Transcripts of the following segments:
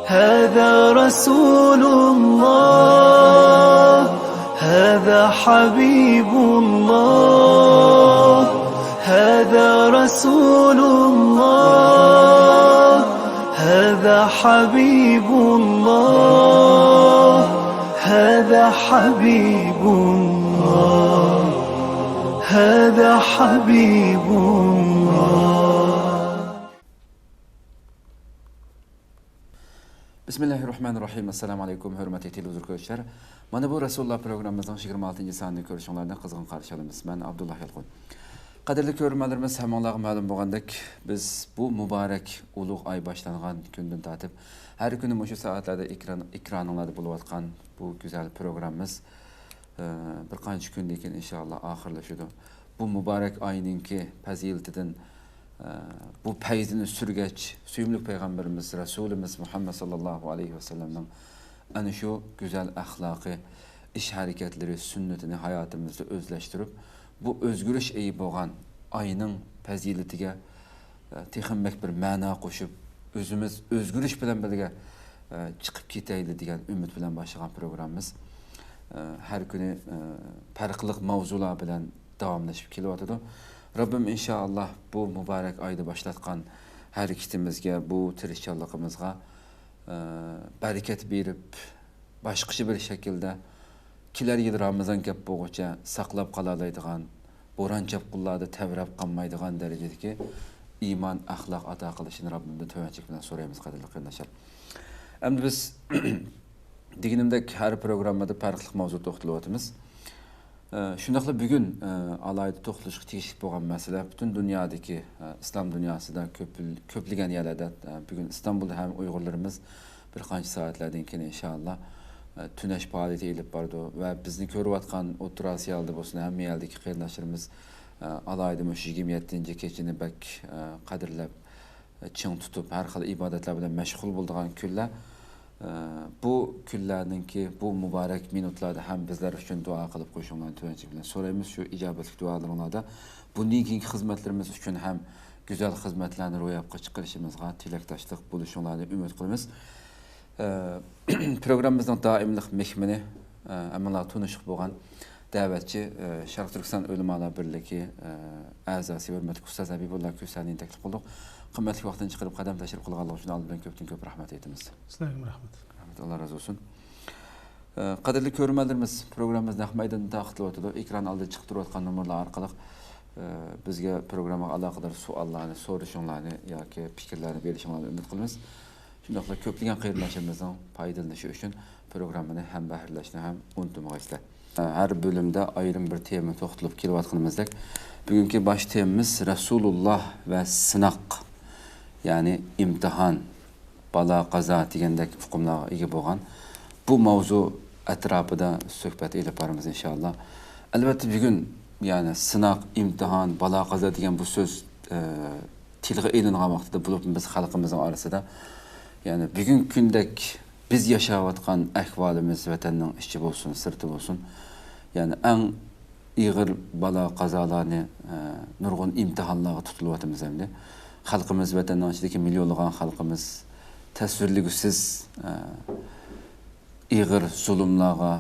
هذا رسول الله هذا حبيب الله هذا رسول الله هذا حبيب الله هذا حبيب الله هذا حبيب الله. Bismillahirrahmanirrahim. Assalamu alaykum, hörmətli televizor Mana bu Rasulullah proqramımızın 26-cı sanını görüşünlərdən qızğın qarşı alımız. Mən Abdullah Yalqun. Qadirli görürmələrimiz həmanlığa məlum boğandak biz bu mübarək uluq ay başlanğan gündən tatib hər günü məşu saatlarda ekranlarda bulup atqan bu güzel proqramımız bir qancha gündən keyin inşallah axırlaşıdı. Bu mübarək ayınki fəziletidən bu peyzini sürgeç, süyümlük Peygamberimiz, Resulümüz Muhammed sallallahu aleyhi ve sellem'den yani şu güzel ahlakı, iş hareketleri, sünnetini hayatımızda özleştirip bu özgürlük eyi boğan ayının faziletine texinmek bir mana koşup özümüz özgürlük bilen birge çıkıp keteyli degan ümit bilen başlayan programımız her günü farklılık mavzular bilen davamlaşıp kelyapti. Rabbim inşallah bu mübarek ayda başlatqan hər ikitimizge, bu tirişçallığımızga bereket berip, başqaça bir şekilde kiler yıl Ramazan kep boğuça saqlap qalalaydigan, boran kep qullarda təvrab qanmaydigan derecedeki iman, ahlak ata qilishini Rabbimden tövəncik bilen sorayımız qadirli qiyinlaşar. Əmdi biz diginimdek her programda farklı mavzu toxtuluvatımız. Şundaqla bugün alayda toxtuluşqa tegishli bo'lgan masala bütün dünyadaki İslam dünyasida köpligen yerlerde bugün İstanbul'da hem Uygurlarımız bir qancha saatlardan keyin inşallah tüneş fəaliyyəti elib bardı ve bizni görüp atqan O'rta Asiyalı bolsun hem yeldeki qeyrindaşlarımız alayda 27-ci keçini bək qadirləb çiң tutup her xil ibadetler bilen məşğul bulduğan günlər bu günlərdənki bu mübarək minutlarda hem bizler üçün dua qılıb qoşunlarını tövəncik bilen sorayımız şu icabətli dualarında bundan keyinki xizmətlərimiz üçün hem güzel xizmətlərini ro'yobga chiqarishimizga tilakdoshlik bo'lishinglarni umid qilamiz. Programmamızın daimlik mehmini amallar tunuşuq bo'lgan da'vatchi Sharq Turkiston Ulamolar birligi a'zosi hurmatli Ustaz Habibullah Ko'sanining taklif qildik. Qimmatli vaqtdan chiqarib qadam tashrif qilganlar uchun oldindan ko'p rahmat aytamiz. Sizlarga rahmat. Allah razı olsun. Qadirli ko'rmalarimiz programmamiz naq maydonda taqdirlayotdi. Ekran oldida chiqib turayotgan nomerlar orqali bizga programmaga aloqador savollarni, so'rashinglarni yoki fikrlarni berishinglarni umid qilamiz. Shundaqla ko'plagan qiyinlashimizdan foydalanish uchun programmani ham bahrlashni ham unutmaysizlar. Her bölümde ayrım bir tema to'xtalib kelayotganimizdek bugungi baş temamiz Rasulullah ve sınaq. Yani imtihan, bala, qaza degandek hukmlarga ega bo'lgan bu mavzu atrofida suhbat elib boramiz inşallah. Albatta bugün yani sınaq, imtihan, bala, qaza degan bu so'z tilga elingan vaqtida bo'lib biz xalqimizning orasida yani bugün kundek biz yaşayotgan ahvolimiz vatanning ichi bo'lsin, sirti bo'lsin yani en ig'ir bala qazalarni nurg'un imtihonlarga tutilyapmiz endi. Xalqimiz vatanning ichidagi millionlagan xalqimiz tasvirligisiz ig'ir zulmlarga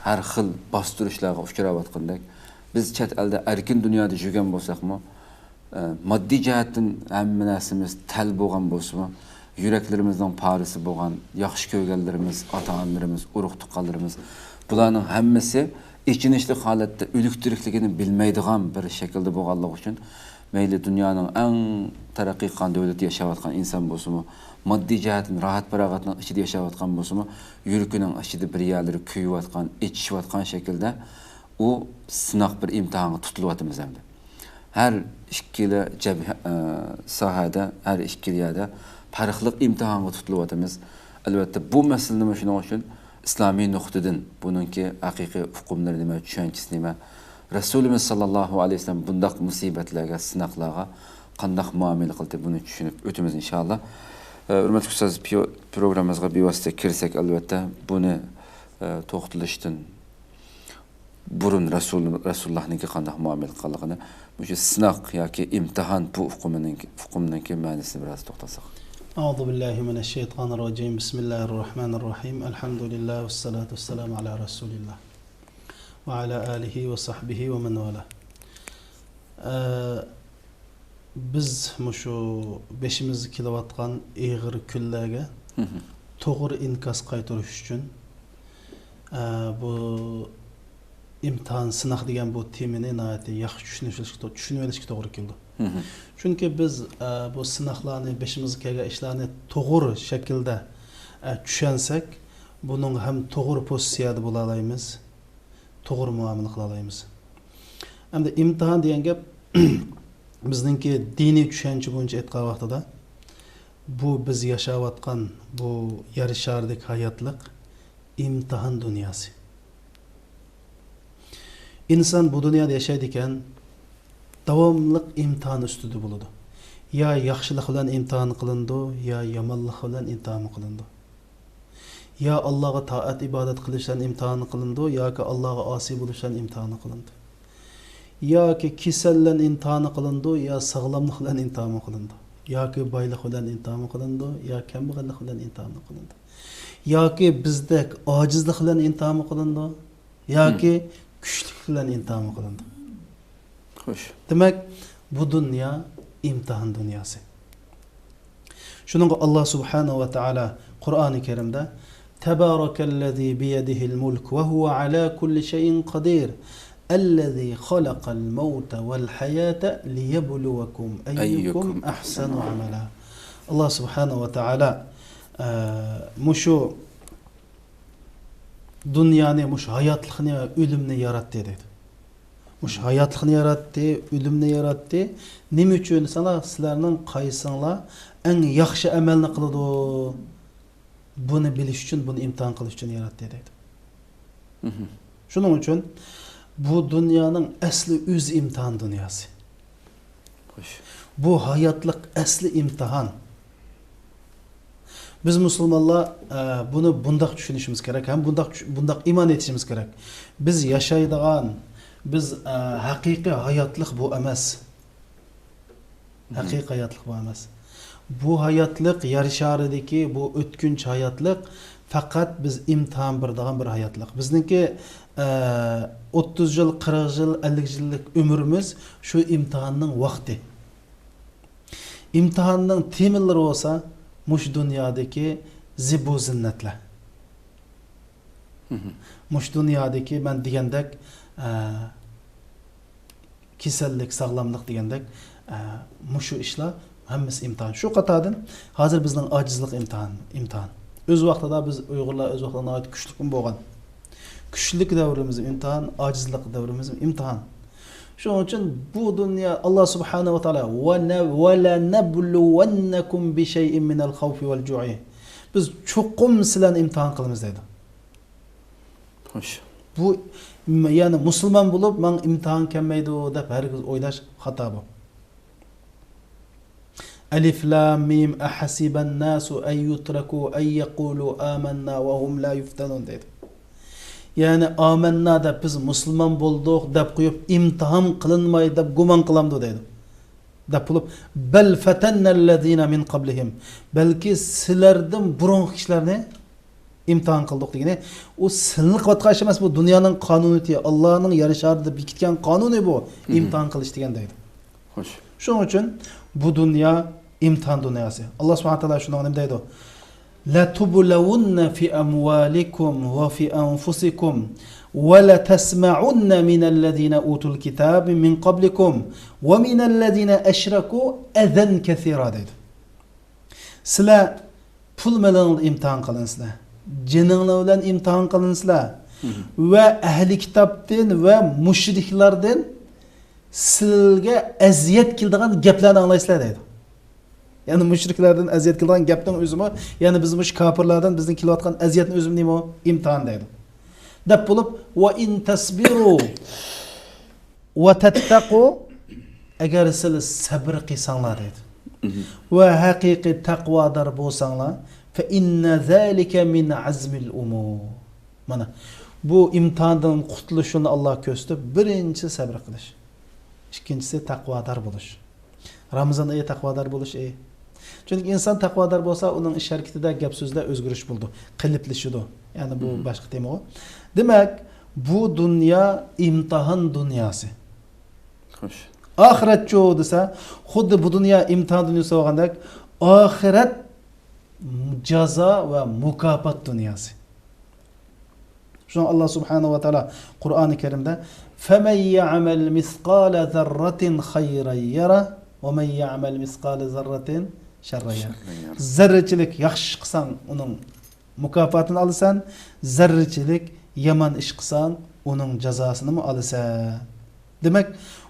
har xil bostirishlarga uchrayotgandek biz chet elda erkin dunyoda yurgan bo'lsakmi moddiy jihatdan hamma narsamiz tal bo'lgan bo'lsa-mu yüreklerimizden parisi bo'lgan yaxshi ko'rganlarimiz, ota-onalarimiz, urug' tuqqanlarimiz bularning hammasi ichinishli holatda o'lik tirikligini bilmaydigan bir shaklda bo'lganligi uchun mayli dunyoning eng taraqqiy qilgan davlatda yashayotgan inson bo'lsa-mu, moddiy jihatdan rohat farog'atning ichida yashayotgan bo'lsa-mu, yuragining ichida bir yerlari kuyayotgan, ichishayotgan shaklda u sinoq bir imtihonga tutilyapmiz endi. Her ikkili sohada, her ikkili yerda farqli imtihonga tutilyapmiz. Albatta bu masalani shuning uchun islomiy nuqtadan buningki haqiqiy hukmlari nima, tushunchasi nima, Rasulimiz sallallohu alayhi vasallam bundaq musibatlarga, sinoqlarga qanday muomala qildi buni tushunib o'tamiz inshaalloh. Hurmatli ustoz, programmamizga bevosita kirsak albatta buni to'xtalishdan burun Rasulullah'nınki qanday muomala qilganligini, bu sinoq yoki imtihon bu hukmning ma'nosini biraz to'xtalsak. أعوذ بالله من الشيطان الرجيم بسم الله الرحمن الرحيم الحمد لله والصلاة والسلام على رسول الله وعلى آله وصحبه ومن والاه. Biz şu beşimiz kilovatkan eğir küllerge toğır inkas qaytarış üçün bu imtihan sınaq degan bu temini nəhayət yaxşı düşünüveriş toğır keldi. Çünki biz bu sınaqlarni beşimiz kelgan ishlarni to'g'ri shaklda tushunsak, buning ham to'g'ri pozitsiyada bo'la olamiz, to'g'ri muomala qila olamiz. Hamda imtihon degan gap bizningki diniy tushuncha bo'yicha aytgan vaqtida bu biz yashayotgan bu yer sharidagi hayotlik imtihon dunyosi. İnsan bu dunyoda yashaydi ekan, davomliq imtihon ustida bo'ladi. Ya yaxshilik bilan imtihon qilindi, ya yomonlik bilan imtihon qilindi. Ya Allohga toat ibodat qilishdan imtihon qilindi, yoki Allohga osiy bo'lishdan imtihon qilindi. Yoki kasal bilan imtihon qilindi, yo sog'lomlik bilan imtihon qilindi. Yoki boylik bilan imtihon qilindi, yo kambag'allik bilan imtihon qilindi. Yoki bizdek ojizlik bilan imtihon qilindi, yoki kuchlik bilan imtihon qilindi. Xo'sh. Demek bu dünya imtihan dünyası. Şununla Allah Subhanahu ve Taala Kur'an-ı Kerim'de Tebârekellezî biyedihil mulk ve huve alâ kulli şeyin kadir. Ellezî halakal mevte vel hayâte liyebluvekum eyyukum ahsenu amela. Allah Subhanahu ve Taala muşu dünyanı, muş hayatlıqını ve ölümünü yarattı dedi. Muş hayatlıqını yarattı, ölümünü yarattı. Nima üçün sana sizlerinin qaysinglar eng yaxshi amalni qiladi? Bunu bilish uchun, bunu imtihan qilish uchun yaratdi dedi. Shuning uchun bu dunyoning asli o'z imtihan dunyosi. Xo'sh. Bu hayotlik asli imtihan. Biz musulmonlar bunu bundaq tushunishimiz kerak, ham bundaq iymon etishimiz kerak. Biz yashaydigan biz haqiqiy hayotlik bu emas. Haqiqiy hayotlik bu emas. Bu hayotlik yer sharidagi bu o'tkinchi hayotlik faqat biz imtihon beradigan bir hayotlik. Bizniki 30 yil, 40 yil, 50 yillik ömrimiz shu imtihonning vaqti. İmtihanning temillari bo'lsa, mush dunyodagi zibu zinnatlar. Mush dunyodagi men degandek kasallik, sog'lomlik degandek mushu ishlar hammasi imtihon. Shu qatordan hozir bizning ojizlik imtihon. O'z vaqtida biz Uyg'urlar o'z vaqtida kuchli bo'lgan. Kuchlik davrimiz imtihon, ojizlik davrimiz imtihon. Shuning uchun bu dunyo Alloh subhanahu va taolo va la nabluwannakum bi shay'in min al-khawfi wal-ju'i. Biz cho'qim sizlarni imtihon qilamiz dedi. Xo'sh. Bu yani musulmon bo'lib, men imtihon kelmaydi deb hargiz o'ylash xato bu. Alif lam mim ahasiban nasu ay yutraku ay yaqulu amanna wa hum la yuftanun dedi. Yani amanna deb biz musulmon bo'ldik deb qo'yib imtihon qilinmaydi deb gumon qilamdi dedi. Deb bo'lib bal fatannallazina min qablihim. Balki sizlardan burun kishilarni imtihon qildik degani, o silliq vatqa emas, bu dunyoning qonuniyati, Allohning yarasharida bekitgan qonuni bu, imtihon qilish degan deydi. Xo'sh. Shuning uchun bu dunyo imtihon dunyosi. Alloh subhanahu va taolo shuni nima deydi? La tublawunna fi amwalikum va fi anfusikum va la tasma'unna min alladhina utul kitaba min qablikum va min alladhina ashraku adan kathira deydi. Sizlar pul bilan imtihon qilinsizlar. Jininglar bilan imtihon qilinsizlar va ahli kitobdan va mushriklardan sizga aziyat keladigan gaplarni anglaysizlar deydi. Yani mushriklardan aziyat keladigan gapning o'zimi, yani biz mush kafirlardan bizning kelayotgan aziyatning o'zimi nima? Imtihon deydi. Deb bo'lib va in tasbiru va tattaqu, agar siz sabr qilsanglar deydi. Va haqiqiy taqvodor bo'lsanglar fa inna zalika min azmil umur. Mana bu imtihondan qutulishini Alloh ko'rsatib, birinchi sabr qilish. İkincisi taqvodor bo'lish. Ramazon oyi taqvodor bo'lish. Çünkü insan takvadar bolsa, onun iş hareketinde gap sözde özgürüş buldu. Kılıplışıdı. Yani bu başka tema o. Demek bu dünya imtihan dünyası. Xo'sh. Ahiret çoğu dese, xuddi bu dünya imtihan dünyası olganda, ahiret jaza ve mukafat dünyası. Şunu Allah Subhanahu ve Teala Kur'an-ı Kerim'de فَمَنْ يَعْمَلْ مِثْقَالَ ذَرَّةٍ خَيْرًا يَرَهُ وَمَنْ يَعْمَلْ مِثْقَالَ ذَرَّةٍ شَرًّا يَرَهُ. Zerreçilik yaxşı qilsan, onun mukafatını alırsan, zerreçilik yaman iş qilsan, onun cezasını mı alırsan? Demek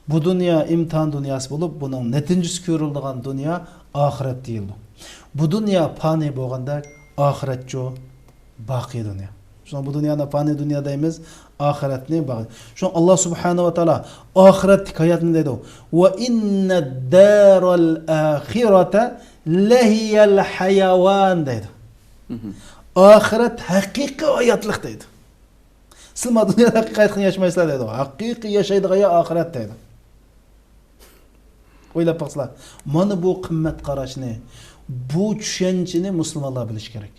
bu dünya imtihan dünyası bulup, bunun netincesi görüldüğün dünya ahiret değildi. Bu dünya fani bolganda ahiret jo baki dünya. Şuna bu dünyada fani dünyadayız, ahiret ne baki. Şuna Allah Subhanahu ve Teala ahiret hayatını dedi. Ve inne daral ahirete lehiyel hayavan dedi. Ahiret hakiki hayatlık dedi. Sizler dünyada hakikatini yaşamayısınız dedi. Hakiki yaşaydığı ahiret dedi. Oylab baksınlar. Mana bu kıymet qarashini, bu tushunchani musulmonlar bilish kerak.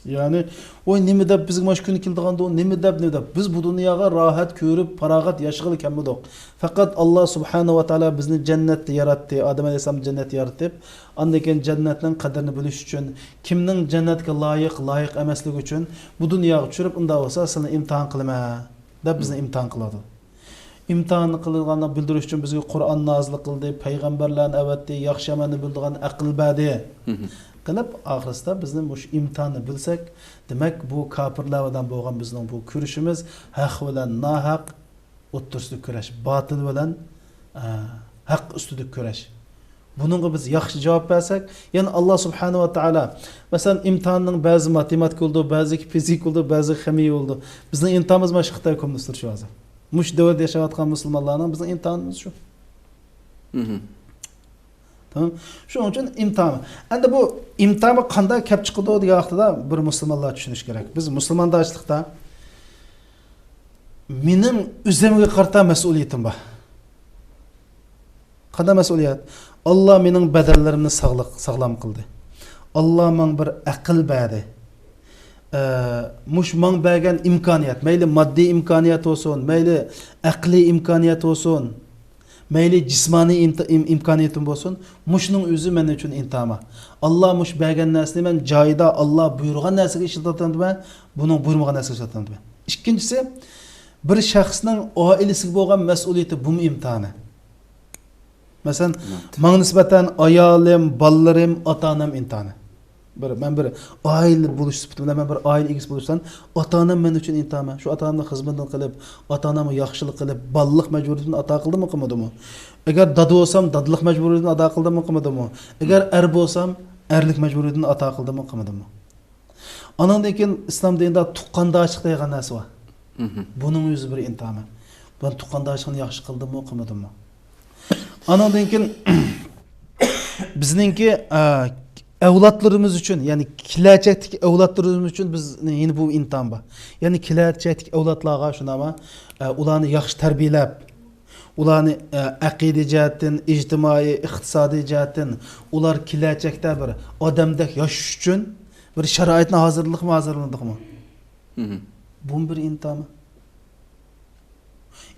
Yani oy nima deb bizga mana kuni keldiganda o nima deb biz bu dunyoga rohat ko'rib, farog'at yashag'ili kelmadik. Faqat Alloh subhanahu va taolo bizni jannatda yaratdi, Odam alayhisalom jannatda yaratib, undan keyin jannatning qadrini bilish uchun, kimning jannatga loyiq emasligi uchun bu dunyoga tushirib, unda bo'lsa seni imtihon qilma deb bizni imtihon qiladi. İmtihan qilganini bildirish uchun bizga Qur'on nozil qildi, payg'ambarlarni avatdi, yaxshi yomonini bildigan aql berdi. Qilib oxirsida bizni bu imtihonni bilsak, demak bu kofirlar bilan bo'lgan bizning bu kurashimiz haq bilan nohaq o'ttirsida kurash, botil bilan haq ustida kurash. Buningga biz yaxshi javob bersak, ya'ni Alloh subhanahu va taolo masalan imtihonning ba'zi matematik bo'ldi, ba'zi fizik bo'ldi, ba'zi ximiya bo'ldi. Bizning imtihonimiz mana shu Xitoy kommunistlar shu hozir. Mush davrda yaşayotgan musulmonlarning bizning imtihonimiz shu. Tamam. Shuning uchun imtihon. Endi bu imtihonni qanday kelib chiqadi degan vaqtida bir musulmonlar tushunish kerak. Biz musulmonchilikda mening o'zimga qarata mas'uliyatim bor. Qanday mas'uliyat? Alloh mening badallarimni sog'lom qildi. Alloh menga bir aql berdi. Mush man bergen imkoniyat, mayli moddiy imkoniyat olsun, mayli aqliy imkoniyat olsun, mayli jismoniy imkoniyatim olsun, mushning o'zi men uchun imtihon. Alloh mush bergan narsani men joyida Alloh buyurgan narsaga ishlatyapman, buning buyurmagan narsaga ishlatyapman. Ikkinchisi, bir shaxsning oilasiga bo'lgan mas'uliyati bu imtihoni. Masalan, menga nisbatan ayolim, bolalarim, ota-onam imtihoni. Ben bir aile buluş sıfatımda, ben bir aile egisi buluşsan, ata-onam men uchun imtihon. Şu ata-onamni xizmatini qilib, ata-onamga yaxshilik qilib, balliq majburiyatini ado qildimmi, qilmadimmi? Agar dada bo'lsam, dadlik majburiyatini ado qildimmi, qilmadimmi? Agar bo'lsam, erlik majburiyatini ado qildimmi, qilmadimmi? Anandan keyin islom dinida tuqqandochilik degan narsa bor. Buning o'zi bir imtihon. Ben tuqqandochilikni yaxshi qildimmi, qilmadimmi? Anandan keyin bizningki evlatlarımız için, yani kelajaktagi evlatlarımız için biz yine bu imtihon bor. Yani kelajaktagi evlatlarga shuni ama ularni yaxshi tarbiyalab, ularni aqida jihatdan, ijtimoiy, iqtisodiy jihatdan ular kelajakda bir odamdek yashash uchun bir sharoitni hozirladikmi? Bu bir imtihon.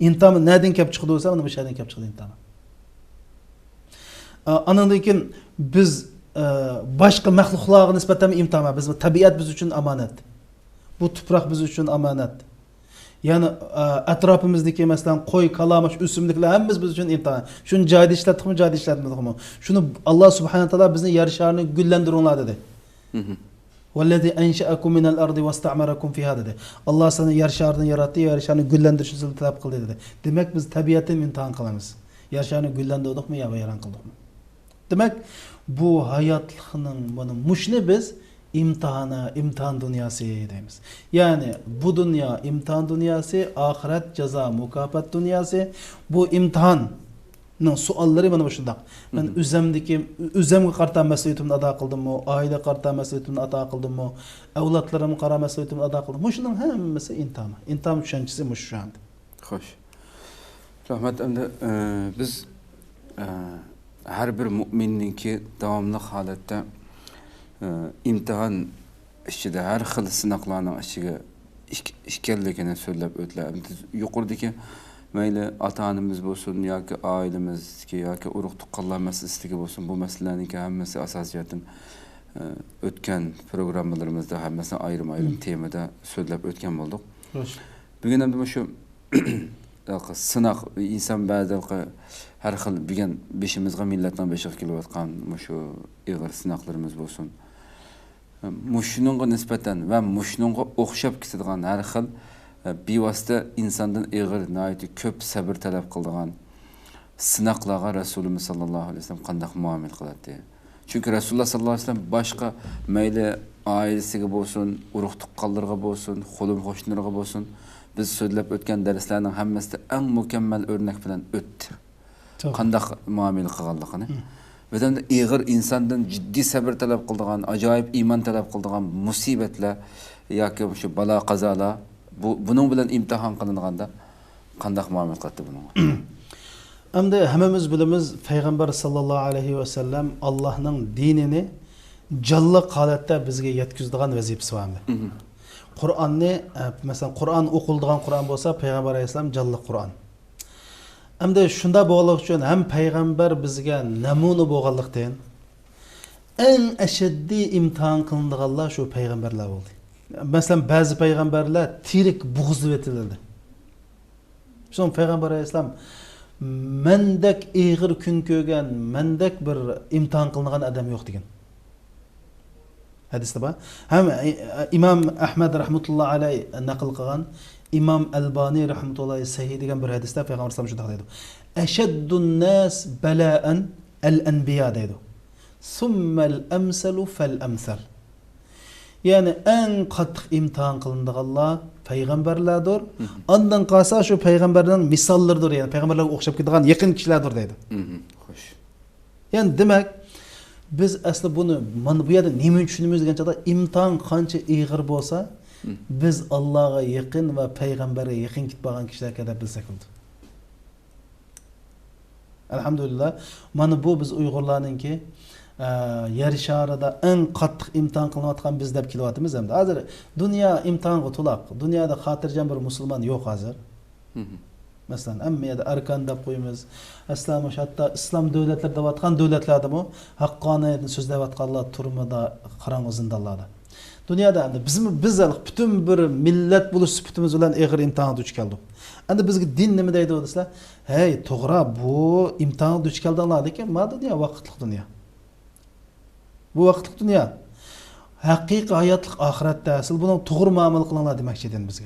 Imtihon nereden kelib chiqdi bo'lsa, mana bu yerdan kelib chiqdi imtihon. Andan keyin biz başka məxluqlara nisbətən imtihon. Biz tabiat biz üçün amanat. Bu tuproq biz üçün amanat. Yani ətrafımızdakı məsələn qoy, kalamış, üsümlüklər hamımız biz üçün imtihon. Şunu joyida ishlatdikmi, joyida ishlatmadikmi? Şunu Allah subhanahu taala bizni yer sharini gullandiringlar dedi. Vallazi ansha'akum minal ardi wasta'marakum fiha dedi. Allah seni yer sharini yaratdi, yer sharini gullantirishni talab qildi dedi. Demak biz tabiatni imtihon qilamiz. Yer sharini gullandirdikmi yo vayron qildikmi? Demek bu hayatlıkının bunu muşni biz imtihan dünyası deymiz. Yani bu dünya imtihan dünyası, ahiret ceza mukafat dünyası. Bu imtihanın sualları bana şundak. Ben üzemge qarta mesuliyetimni ado qildimmi, aile qarta mesuliyetimni ado qildimmi, evlatlarımın qara mesuliyetimni ado qildimmi? Muşunun hammasi imtihan. İmtihan tushunchisi mush şu anda. Xo'sh. Rahmat, endi biz her bir müminninki davamlı halatda imtihan işçide her xil sınaqlarning ichiga ishkanligini so'zlab o'tdilar. Yuqoridagi mayli ota-onamiz bo'lsin yoki oilamizga yoki urug' tuqqanlar masalasida bo'lsin, bu masalalarning hammasi asosiyatdan o'tgan programmalarimizda hammasi ayrim temada so'zlab o'tgan bo'ldik. Bugun ham shu sınaq inson ba'zi har xil bugun beshimizga millatdan beshiq kelayotgan shu ig'ir sınaqlarimiz bo'lsin. Muşnunğa nisbeten ve muşnunğa o'xshab ketadigan har xil bevosita insondan ig'ir, nihoyatda ko'p sabr talab qiladigan sınaqlarga Rasululloh sallallohu alayhi vasallam qanday muomala qiladi? Chunki Rasululloh sallallohu alayhi vasallam boshqa mayli oilasiga bo'lsin, urug' tuqqanlarga bo'lsin, qo'lim qo'shnilarga bo'lsin, biz so'zlab o'tgan darslarning hammasida eng mukammal o'rnak bilan o'tdi. Qanday muomala qilganligini. Ve de ig'ir insondan jiddiy sabr talab qiladigan, ajoyib iymon talab qiladigan musibatlar yoki shu balo qazolar buning bilan imtihon qilinganda qanday muomala qiladi bunga? Endi hammamiz bilamiz payg'ambar sallallohu alayhi va sallam Allohning dinini jonli holatda bizga yetkazadigan vazifasi var. Qur'onni, masalan, Qur'on o'qiladigan Qur'on bo'lsa, payg'ambar alayhisalom jonli Qur'on. Endi shunda bo'lganlik uchun ham payg'ambar bizga namuna bo'lganlikdan eng ashaddiy imtihon qilinganlar shu payg'ambarlar bo'ldi. Masalan, ba'zi payg'ambarlar tirik bo'g'izlab etildi. Shu payg'ambar alayhisalom mendek ig'ir kun ko'rgan, mendek bir imtihon qilingan odam yo'q degan. Hadisda bor. Ham Imom Ahmad rahmatullohi alayhi naql qilgan İmam Albani rahmetullahi sahih degan bir hadisda Peygamber sallallahu aleyhi ve sellem şunu deydi. Eşeddun nas bela'an el-enbiya deydi. Summel emselu fel emsel. Yani en qattiq imtihan qilindiganlar payg'ambarlardir. Ondan qalsa shu payg'ambarlarning misollardir, yani payg'ambarlarga o'xshab ketadigan yaqin kishilardir deydi. Xo'sh. Yani demak biz asli buni mana bu yerda nima tushunamiz degancha imtihan qancha ig'ir bo'lsa, biz Allah'a yakın ve Peygamber'e yakın gitmeyen kişiler kadar bilsek oldu. Elhamdülillah. Mana bu biz Uygurlarning ki yer şarida en qattiq imtihan qilinayotgan biz deb kelyapmiz hamda. Hozir dunyo imtihonga to'laq. Dunyoda xotirjam bir musulmon yo'q hozir. Masalan, ammiyada arkan deb qo'yamiz. Islom hatto islom davlatlar deyotgan davlatlardami haqqoniyatni so'zlayotganlar turmada qorong'u zindonlarda. Dünyada biz bütün bir millet buluş süpütümüz olan eğer imtihanı duç geldi. Anda bizge din nemi deydi o desler? Hey, toğra bu imtihanı duç geldi anladı ki, ma dünya vakitlik dünya. Bu vakitlik dünya. Hakiki hayatlık ahirette asıl bunun doğru muamele kılınlar demekçi edin bizge.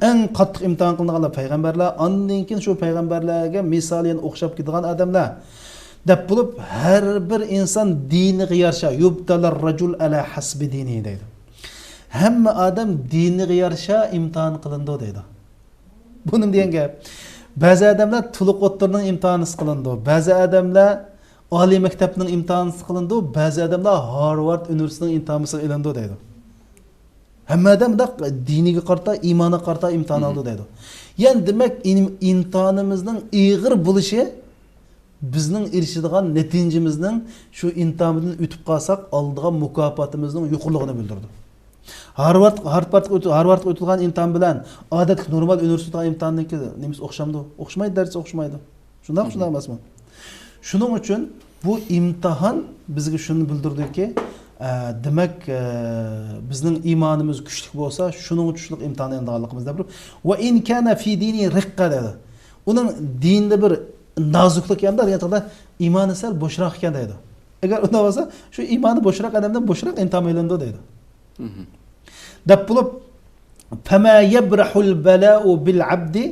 En qattiq imtihan qilinganlar payg'ambarlar, ondan keyin shu payg'ambarlarga misoliyan o'xshab ketgan odamlar. Deb bo'lib har bir inson diniga yarasha yubtalar rajul ala hasbi dini deydi. Hamma odam diniga yarasha imtihon qilindi deydi. Buning degan gap. Ba'zi odamlar to'liq o'ttirning imtihoni qilindi, ba'zi odamlar oliy maktabning imtihoni qilindi, ba'zi odamlar Harvard universitetining imtihoni qilindi deydi. Hamma odam diniga qarta, iymoniga qarta imtihon oldi deydi. Yani demak imtihonimizning ig'ir bo'lishi bizning erishadigan natijamizning shu imtihondan o'tib qolsak oldigan mukofotimizning yuqorligini bildirdi. Harvard o'tilgan imtihon bilan odatda normal universitet imtihoniki nimiz o'xshamdi? O'xshamaydi, dars o'xshamaydi. Shunday emasmi? Shuning uchun bu imtihon bizga shuni bildirdiki, demak bizning iymonimiz kuchli bo'lsa, shuning uchun imtihon endi deb va in kana fi dini riqqa dedi. Uning dinda bir nozuklik ham bor, ya'ni iymoni sal bo'shroq ekan deydi. Agar unda bo'lsa, shu iymoni bo'shroq odamdan bo'shroq imtihon elindi deydi. Deb bo'lib fama yabrahul bala'u bil abdi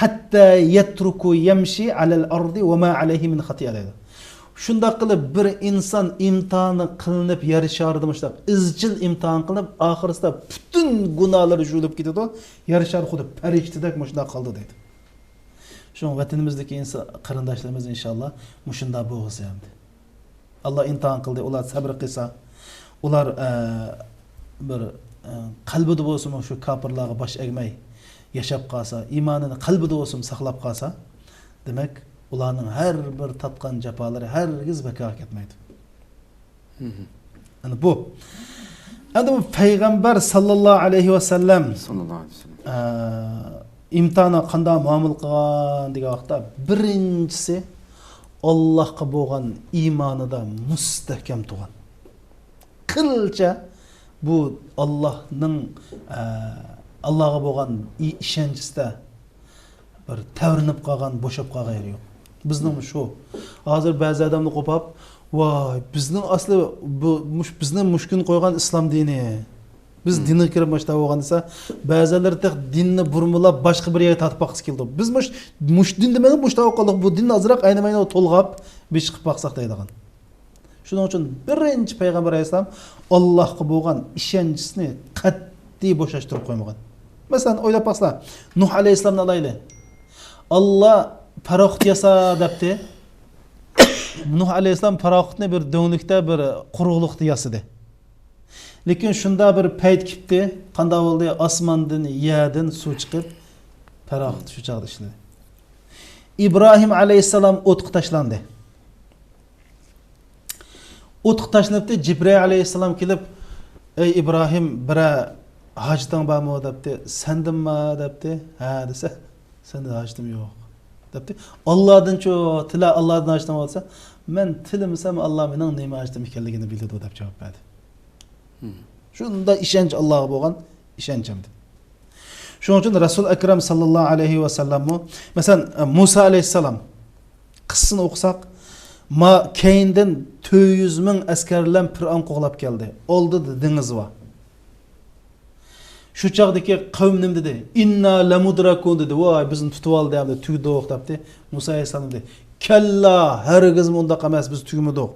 hatta yatruku yamshi alal ardi wa ma alayhi min khati'a deydi. Shunda qilib bir inson imtihoni qilinib yarashardi mushtab, izchil imtihon qilib oxirisida butun gunohlari yuvib ketadi, yarashar xuddi farishtadek mushunda qoldi deydi. Şu vatanimizdeki insan qarindoshlarimiz inşallah mushunda bo'lsa hamdi. Allah imtihon qildi, ular sabr qilsa, ular bir qalbida bo'lsin shu kofirlarga bosh egmay yashab qolsa, iymonini qalbida bo'lsin saqlab qolsa, demak ularning har bir tatgan jafalari hargiz bekorga ketmaydi. Ana bu. Endi bu payg'ambar sallallohu alayhi vasallam Sallallahu aleyhi ve sellem. imtihana qanday muomala qilgan degan vaqtda birinchisi Allohga bo'lgan iymonida mustahkam turgan. Qilcha bu Allohga bo'lgan ishonchisida bir tavrinib qolgan, bo'shab qolgan yeri yo'q. Bizning shu. Hozir ba'zi odamlar qo'pab, "Voy, bizning asli bu bizni mushkun qo'ygan islom dini. Biz dinga kirib boshda bo'lgan desa, ba'zilar tek dinni burmulab boshqa bir yerga tatib boqsa keldi. Biz mush din demani boshda qoldik. Bu dinni azroq aynamayni to'lg'ab besh qilib boqsaq deydigan. Shuning uchun birinchi payg'ambar alayhisalom Allohga bo'lgan ishonchisini qat'iy bo'shashtirib qo'ymagan. Masalan, o'ylab boqsa, Nuh alayhisalomni olayli. Allah paroxut yasa debdi. Nuh alayhisalom paroxutni bir do'nglikda bir quruqlikda yasadi. Lekin shunda bir payt kipti, qanday bo'ldi? Osmondan, yerdan suv chiqib, paroxut shu chaqda ishladi. İbrahim alayhisalom o'tqa tashlandi. O'tqa tashlabdi, Jibril alayhisalom kelib, "Ey İbrahim, bira hajdan bormi?" debdi. "Sendinmi?" debdi. "Ha" desa, "Senda hajdim yo'q." debdi. Allohdan-chu, tila Allohdan hajdan bo'lsa, "Men tilimsam Alloh mening nima hajdim ekanligini biladi" deb javob berdi. Shunda ishonch Allohga bo'lgan ishonchimdi. Shuning uchun Rasul akram sallallohu alayhi va sallam masalan Musa alayhisalom qissini o'qisak, keyindan 400 ming askarlar Fir'avn qo'g'lab keldi. Oldida dengiz bor. Shu chaqdagi qavm nim dedi? "Inna lamudrakun" dedi. "Voy, bizni tutib oldi" dedi. "Tugdoq" debdi. Musa alayhisalom dedi. "Kalla, hargiz undaq emas, biz tugmadik.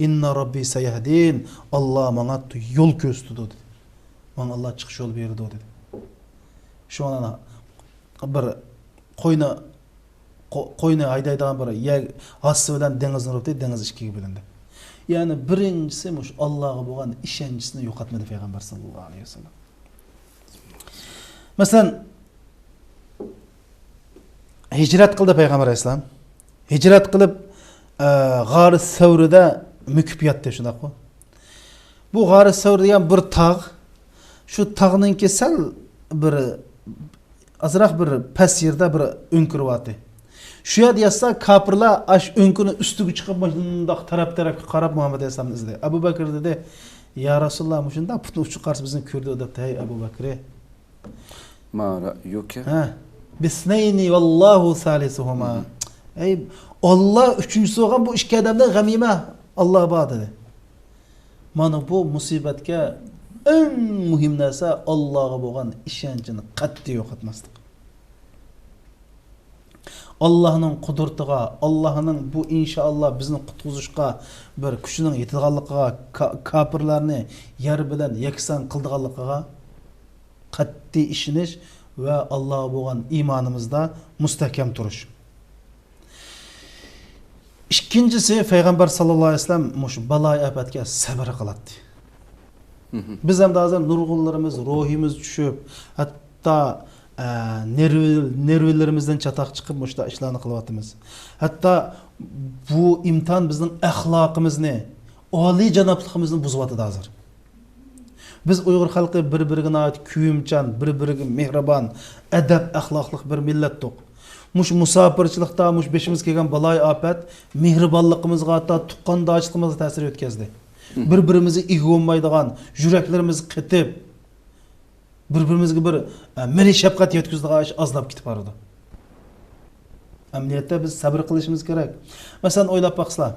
Inna robbi sayahdin. Allah bana yol gösterdi" dedi. Bana Allah çıkış yol berdi dedi. Şu an bir qo'yni haydaydigan bir yer hassa bilan dengizni urib, dengiz ikkiga bo'lindi. Ya'ni birinchisi mush Allohga bo'lgan ishonchisini yo'qotmadi payg'ambar sallallohu alayhi vasallam. Masalan, hijrat qildi payg'ambar alayhisalom. Hijrat qilib G'or Savrida müküp yatdı şunak bu. Bu G'or Savr degan bir tog', shu tog'ning kesal bir azroq bir past yerda bir o'nkiryapti. Shu yerda yatsa kofirlar ash o'nkini ustiga chiqib bundoq tarafga qarab Muhammad alayhisalomni izlaydi. Abu Bakr dedi, "Ya Rasululloh, shunda putni uchi qarshi bizni ko'rdi" debdi. "Hey Abu Bakr, Ma ra'yuka?" "Bisnayni vallahu salisuhuma." Ey Allah üçüncüsü olgan bu ikki odamdan g'amima Allah bor dedi. Mana bu musibatga eng muhim narsa Allohga bo'lgan ishonchini qat'iy yo'qotmaslik. Allohning qudratiga, Allohning bu inshaalloh bizni qutqizishga bir kuchining yetganligiga, kofirlarni yer bilan yakson qildiganligiga qat'iy ishonish va Allohga bo'lgan iymonimizda mustahkam turish. İkincisi Peygamber sallallahu aleyhi ve sellem muş balay afatga sabr qiladi. Biz ham hozir nurg'unlarimiz, ruhimiz tushib, hatto nervlarimizdan chataq chiqib mushta ishlarni qilyapmiz. Hatto bu imtihan bizning axloqimizni, oliy janobligimizni buzyapti hozir. Biz Uyg'ur xalqi bir-biriga kuyimchan, bir-biriga mehribon, adab, axloqli bir millatdik. Muş musafirchilikda muş beşimiz kelgan balay afat mehribonligimizga hatto tuqqandoshligimizga ta'sir o'tkazdi. Bir-birimizni ig'olmaydigan, yuraklarimiz qitib, bir-birimizga bir mehr shafqat yetkazadigan ish azlab ketib bordi. Amniyatda biz sabr qilishimiz kerak. Masalan, o'ylab baqsizlar.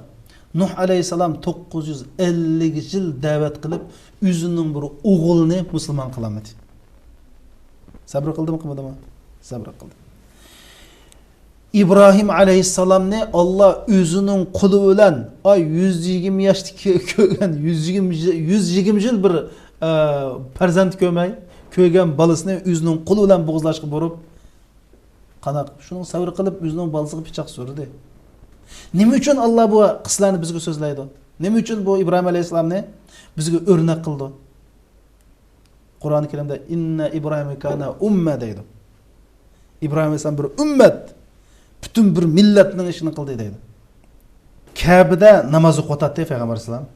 Nuh alayhisalom 950 yil da'vat qilib, o'zining bir o'g'ilni musulmon qilmadi. Sabr qildimi, qilmadimi? Sabr qildi. İbrahim aleyhisselam'ni Allah özünün kulu bilen 120 yaşta kögen 120 yıl bir farzand kögen balısını özünün kulu bilen boğuzlaşıp borup qanak şunun sabır kılıp özünün balısını piçaq sürdü. Nima üçün Allah bu qislarni bizga so'zlaydi? Nima üçün bu İbrahim aleyhisselam'ni bizga örnek qildi? Qur'oni Karimda inna İbrahim kana umma deydi. İbrahim aleyhisselam bir ümmet. Bütün bir milletning ishini qildi deydi. Ka'bada namoz o'qiyotdi payg'ambar alayhisalom.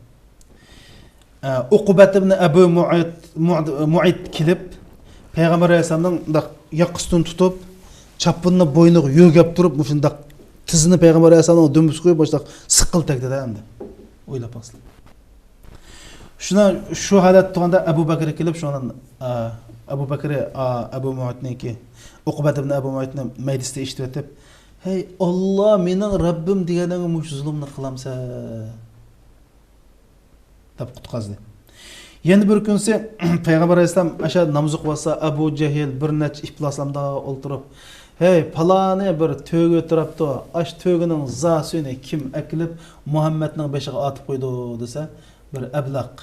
Uqubat ibn Abu Mu'ayt kelib payg'ambar alayhisalomning yoqasidan tutib, chappunni bo'yniga yo'gab turib, shunday tizini payg'ambar alayhisalomning dumbus qo'yib boshlab siqil tagdi-da endi. O'ylab baqsizlar. Shuna shu holat tug'anda Abu Bakr kelib, shundan Abu Bakr Abu Mu'aytniki Uqubat ibn Abu Mu'aytni maydisida eshitib o'tib, "Hey Alloh, mening Rabbim deganing mush zulmni qilamsa?" deb qutqazdi. Yana bir kunsi payg'ambar alayhisalom asha namoz o'qisa Abu Jahl bir nech ifloslamda o'ltirib, "Hey, palani bir to'g o'tiribdi. Ash to'gining zasini kim akilib Muhammadning beshiga otib qo'ydi?" desa, bir ablaq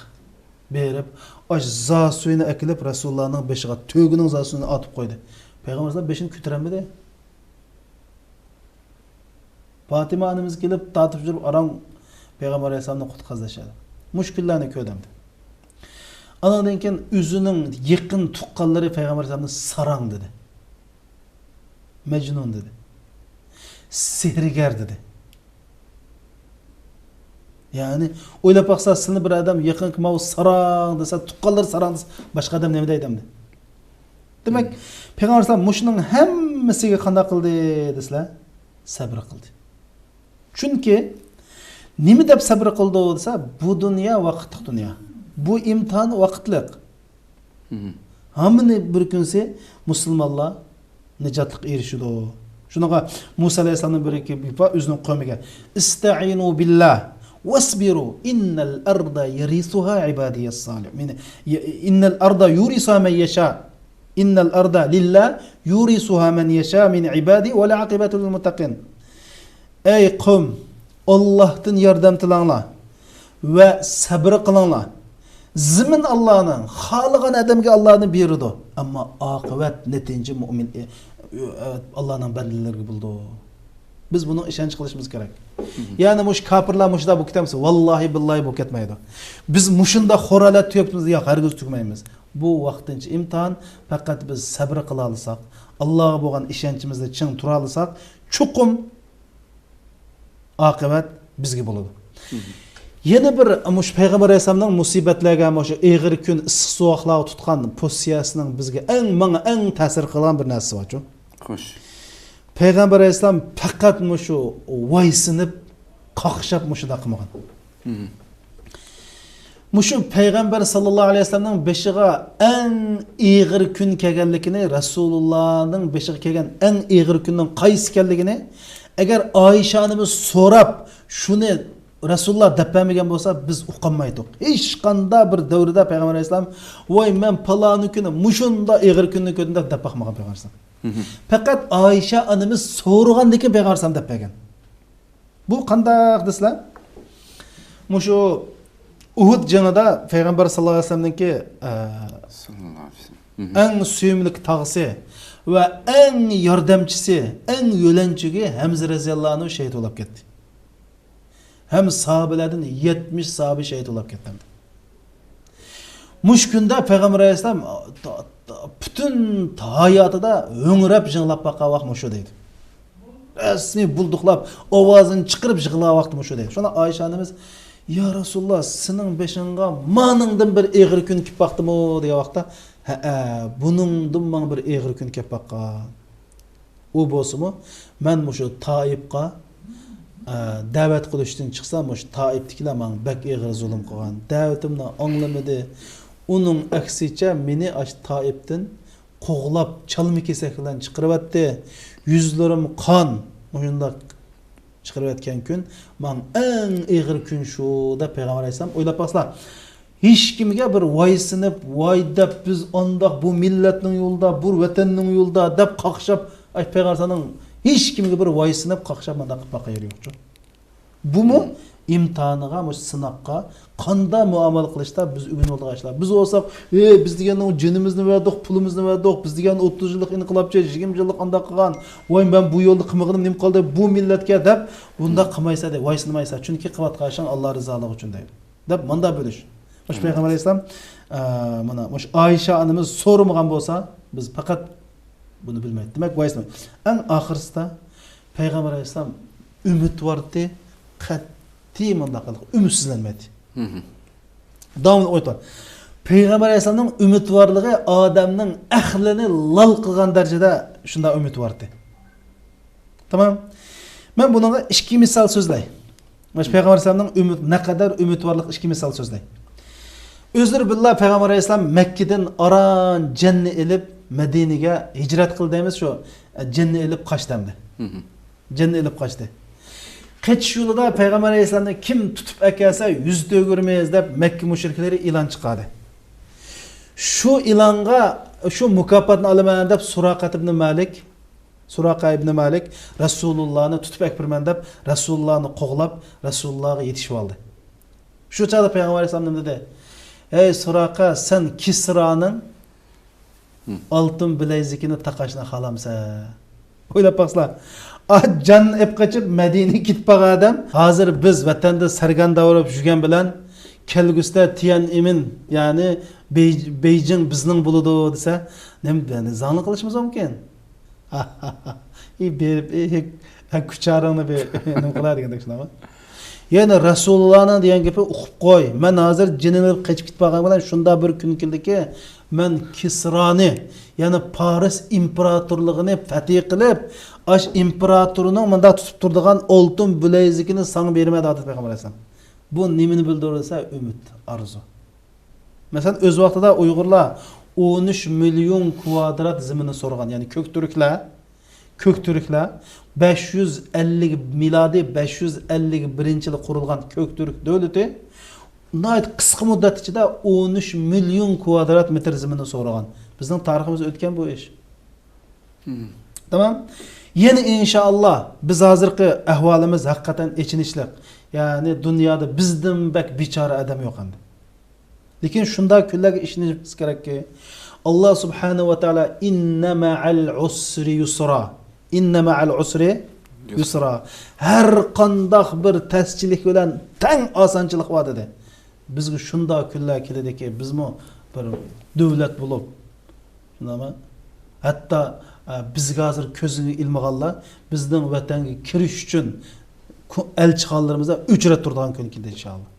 berib, ash zasini akilib Rasulullohning beshiga to'gining zasini otib qo'ydi. Payg'ambar alayhisalom beshini ko'taramidi? Fatima onamiz kelib tatib yurib, arang payg'ambar alayhisalomni qutqazlashadi. Mushkullarni ko'rdimdi. Anadan keyin o'zining yaqin tuqqanlari payg'ambar alayhisalomni sarang dedi. Majnun dedi. Sehrgar dedi. Ya'ni o'ylab baqsa, sizni bir odam yaqin qilmoq sarang desa, tuqqanlar sarang desa, boshqa odam nima deydimdi? Demak, payg'ambar alayhisalom mushning hammasiga qanday qildi deslar? Sabr qildi. Chunki nima deb sabr qildi desa, bu dunyo vaqtliq dunyo. Bu imtihon vaqtliq. Hammani bir kunsi musulmonlar nijotlik erishidi. Shunaqa Musa alayhisalomning bir ikki o'zining qavmiga "Ista'inu billah wasbiru innal arda yarisuha ibadiyas solihin." Innal arda yurisuha man yasha. Innal arda lillah yurisuha man yasha min ibadi wa la'aqibatu lil muttaqin. Ey qavm, Allohdan yordam tilanglar va sabr qilinglar. Zimin Allah'ın, xalqan adamga Allah'ını berdi. Amma oqibat netince mu'min Allah'ın bellilerine buldu. Biz bunun işenç qilishimiz kerak. Yani mush kafirlar mushda bu kitamsa vallahi billahi bu ketmaydi. Biz mushunda xoralat tuyapmiz, yo'q, hargiz tugmaymiz. Bu vaqtincha imtihan, faqat biz sabr qila olsak, Allohga bo'lgan ishonchimizda ching tura olsak, chuqum oqibat bizga bo'ladi. Yana bir mush payg'ambar alayhisalomning musibatlarga, o'sha eg'ir kun issiq sovuqlar tutgan pozitsiyasining bizga eng ta'sir qilgan bir narsa bor-ku. Xo'sh. Payg'ambar alayhisalom faqat mushu voysinib, qoqishab mushida qilmagan. Mushu payg'ambar sallallohu alayhi vasallamning beshiga eng eg'ir kun kelganligini, Rasulullohning beshiga kelgan eng eg'ir kunning qaysi ekanligini agar Oysha onamiz so'rab, shuni Rasululloh depmegen bo'lsa biz uqolmaydik. Hech qanday bir davrda payg'ambar alayhisalom "Voy, men paloni kuni mushunda eg'ir kunni ko'rdim" deb baqmagan payg'ambar alayhisalom. Faqat Oysha onamiz so'ragandek payg'ambar alayhisalom depmagan. Bu qanday deslar? Mushu Uhud jangida payg'ambar sallallohu alayhi vasallamningki eng suyumli tog'isi va eng yordamchisi, eng yo'lanchigi Hamza radhiyallohu anhu shahid bo'lib ketdi. Hem sahabelerden 70 sahabe şehit olup ketdi. Muş günde Peygamber Aleyhisselam bütün hayatında öңіреп жыңлап баqa vaqt muşu deydi. Resmi bulduqlap, ovazını çıqırıp jığıla vaqt muşu deydi. Şuna Ayşe annemiz, "Ya Resulullah, senin beşinga manыңdan bir eğir gün kip baktı mı?" diye vaqta, "Bunыңdan man bir eğir gün kip baqa." O bolsa mu? Men muşu Taifqa davet qilishdan chiqsam, o'sha Taifliklar men bak eg'ir zulm qilgan. Da'vatimni anglamadi. Uning aksicha meni ash Taifdan qo'g'lab, chalmi kesak bilan chiqaryapti. Yuzlarim qon, o'shunda chiqarayotgan kun, men eng eg'ir kun shu deb payg'ambar alayhisalom o'ylab baqslar. Hech kimga bir voysinib, voy deb biz ondoq bu millatning yo'lida, bu vatanning yo'lida deb qaqshab, ay payg'ambarning hech kimga bir voysinib qaqshab manda qilib baqa yeri yo'q. Bu mu imtihaniga, mush sinoqqa qanday muomala qilishda biz o'g'in olg'ashlar. Biz olsak, biz degan jinimizni verdik, pulimizni verdik, biz degan 30 yillik inqilobchi, 20 yillik anda qilgan, voy men bu yo'lda qilmaganim nim qoldi, bu millatga deb bunda qilmaysa deb voysinmaysa, chunki qilayotgan Alloh rizoligi uchun deydi. Deb manda bo'lish. Mush payg'ambar alayhisalom mana mush Oysha onamiz so'ramagan bo'lsa, biz faqat bunu bilmaydi. Demak, voysinmaydi. Eng oxirsida Peygamber Aleyhisselam ümit vardı. Qat'iy mundaq qilib ümidsizlanmadi. Davomli o'ytar. Peygamber Aleyhisselam'ın ümitvarlığı adamның ahlini lal qilgan darajada shunda umid vardı. Tamam. Men bunga ikki misol so'zlay. Mana Peygamber Aleyhisselam'ın ne kadar ümitvarlık ikki misol so'zlay. Özür billah Peygamber Aleyhisselam Mekke'den aran cenni elip Medine'ye hicret kıldı demiş şu cenni elip kaçtı hem de. Cenni elip kaçtı. Kaçış yolunda Peygamber Aleyhisselam'dan kim tutup ekelse yüz dögürmeyiz deyip Mekke müşrikleri ilan çıkardı. Şu ilanga şu mukaffatını alamayan deyip Suraka ibn Malik Resulullah'ını tutup ekbirmen deyip Resulullah'ını qoğlap Resulullah'a yetişip aldı. Şu çağda Peygamber Aleyhisselam dedi: "Ey Suraka sen Kisra'nın altın bilezikini taqashni xalamsa." O'ylab baqslar. Can ep qaçıp Medine'ye gitip adam hazır biz vatanda sargan davrup жүрген bilan kelgusda Tiananmen yani Beijing bizning buludu desa, nima zangli qilishimiz mumkin? Kucharini nima qiladi degandek shunaqmi? Yani Resulullah'ın degan gapi uqib qo'y. Men hozir jinini qechib ketmagan bilan shunda bir kun keldiki, men Kisrani, yani Paris imperatorligini fatih qilib, ash imperatorining menda tutib turadigan oltin bilezikini sang bermadi dedi Peygamber Aleyhisselam. Bu nimani bildirsa umid, arzu. Mesela öz vaqtida Uyg'urlar 13 milyon kvadrat zimini so'rgan, yani Köktürkler 550 miladi 551-yil qurilgan Köktürk davlati nayt qisqa muddat ichida 13 milyon kvadrat metr zimini so'ragan. Bizning tariximiz o'tgan bu ish. Tamam? Yeni inşallah biz hozirgi ahvolimiz haqiqatan echinishli. Yani dunyoda bizdan bak bichora odam yo'q endi. Lekin shunda kunlarga ishonishimiz kerakki, Allah subhanahu wa ta'ala inna ma'al usri yusra. İnne ma'al usri yusra. Her qandaq bir taschilik bilan tang osonchilik bor dedi. Bizga shunda kunlar keladiki, bizmi bir davlat bo'lib, shundami? Hatto bizga hozir ko'zini ilmaganlar bizning vatanga kirish uchun elchixonalarimizda uchrab turadigan kun keldi inshaalloh.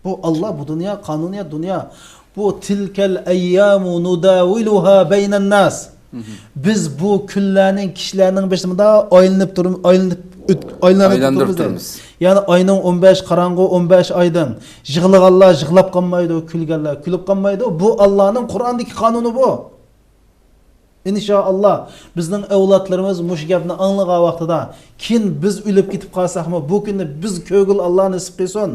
Bu Allah, bu dünya, kanuniya dünya. Bu tilkel ayyamu nudawiluha beynen nas. Biz bu kunlarning kishilarning başında aylanib turibmiz. Yani ayının 15 qaranğı 15 aydan yig'laganlar yig'lab qolmaydi, kulganlar kulib qolmaydi. Bu Allah'ın Kur'an'daki kanunu bu. İnşallah bizning avlodlarimiz mush gapni anglagan vaqtida kin biz o'lib ketib qolsakmi, bu kunni biz ko'gil Alloh nasib qilsin.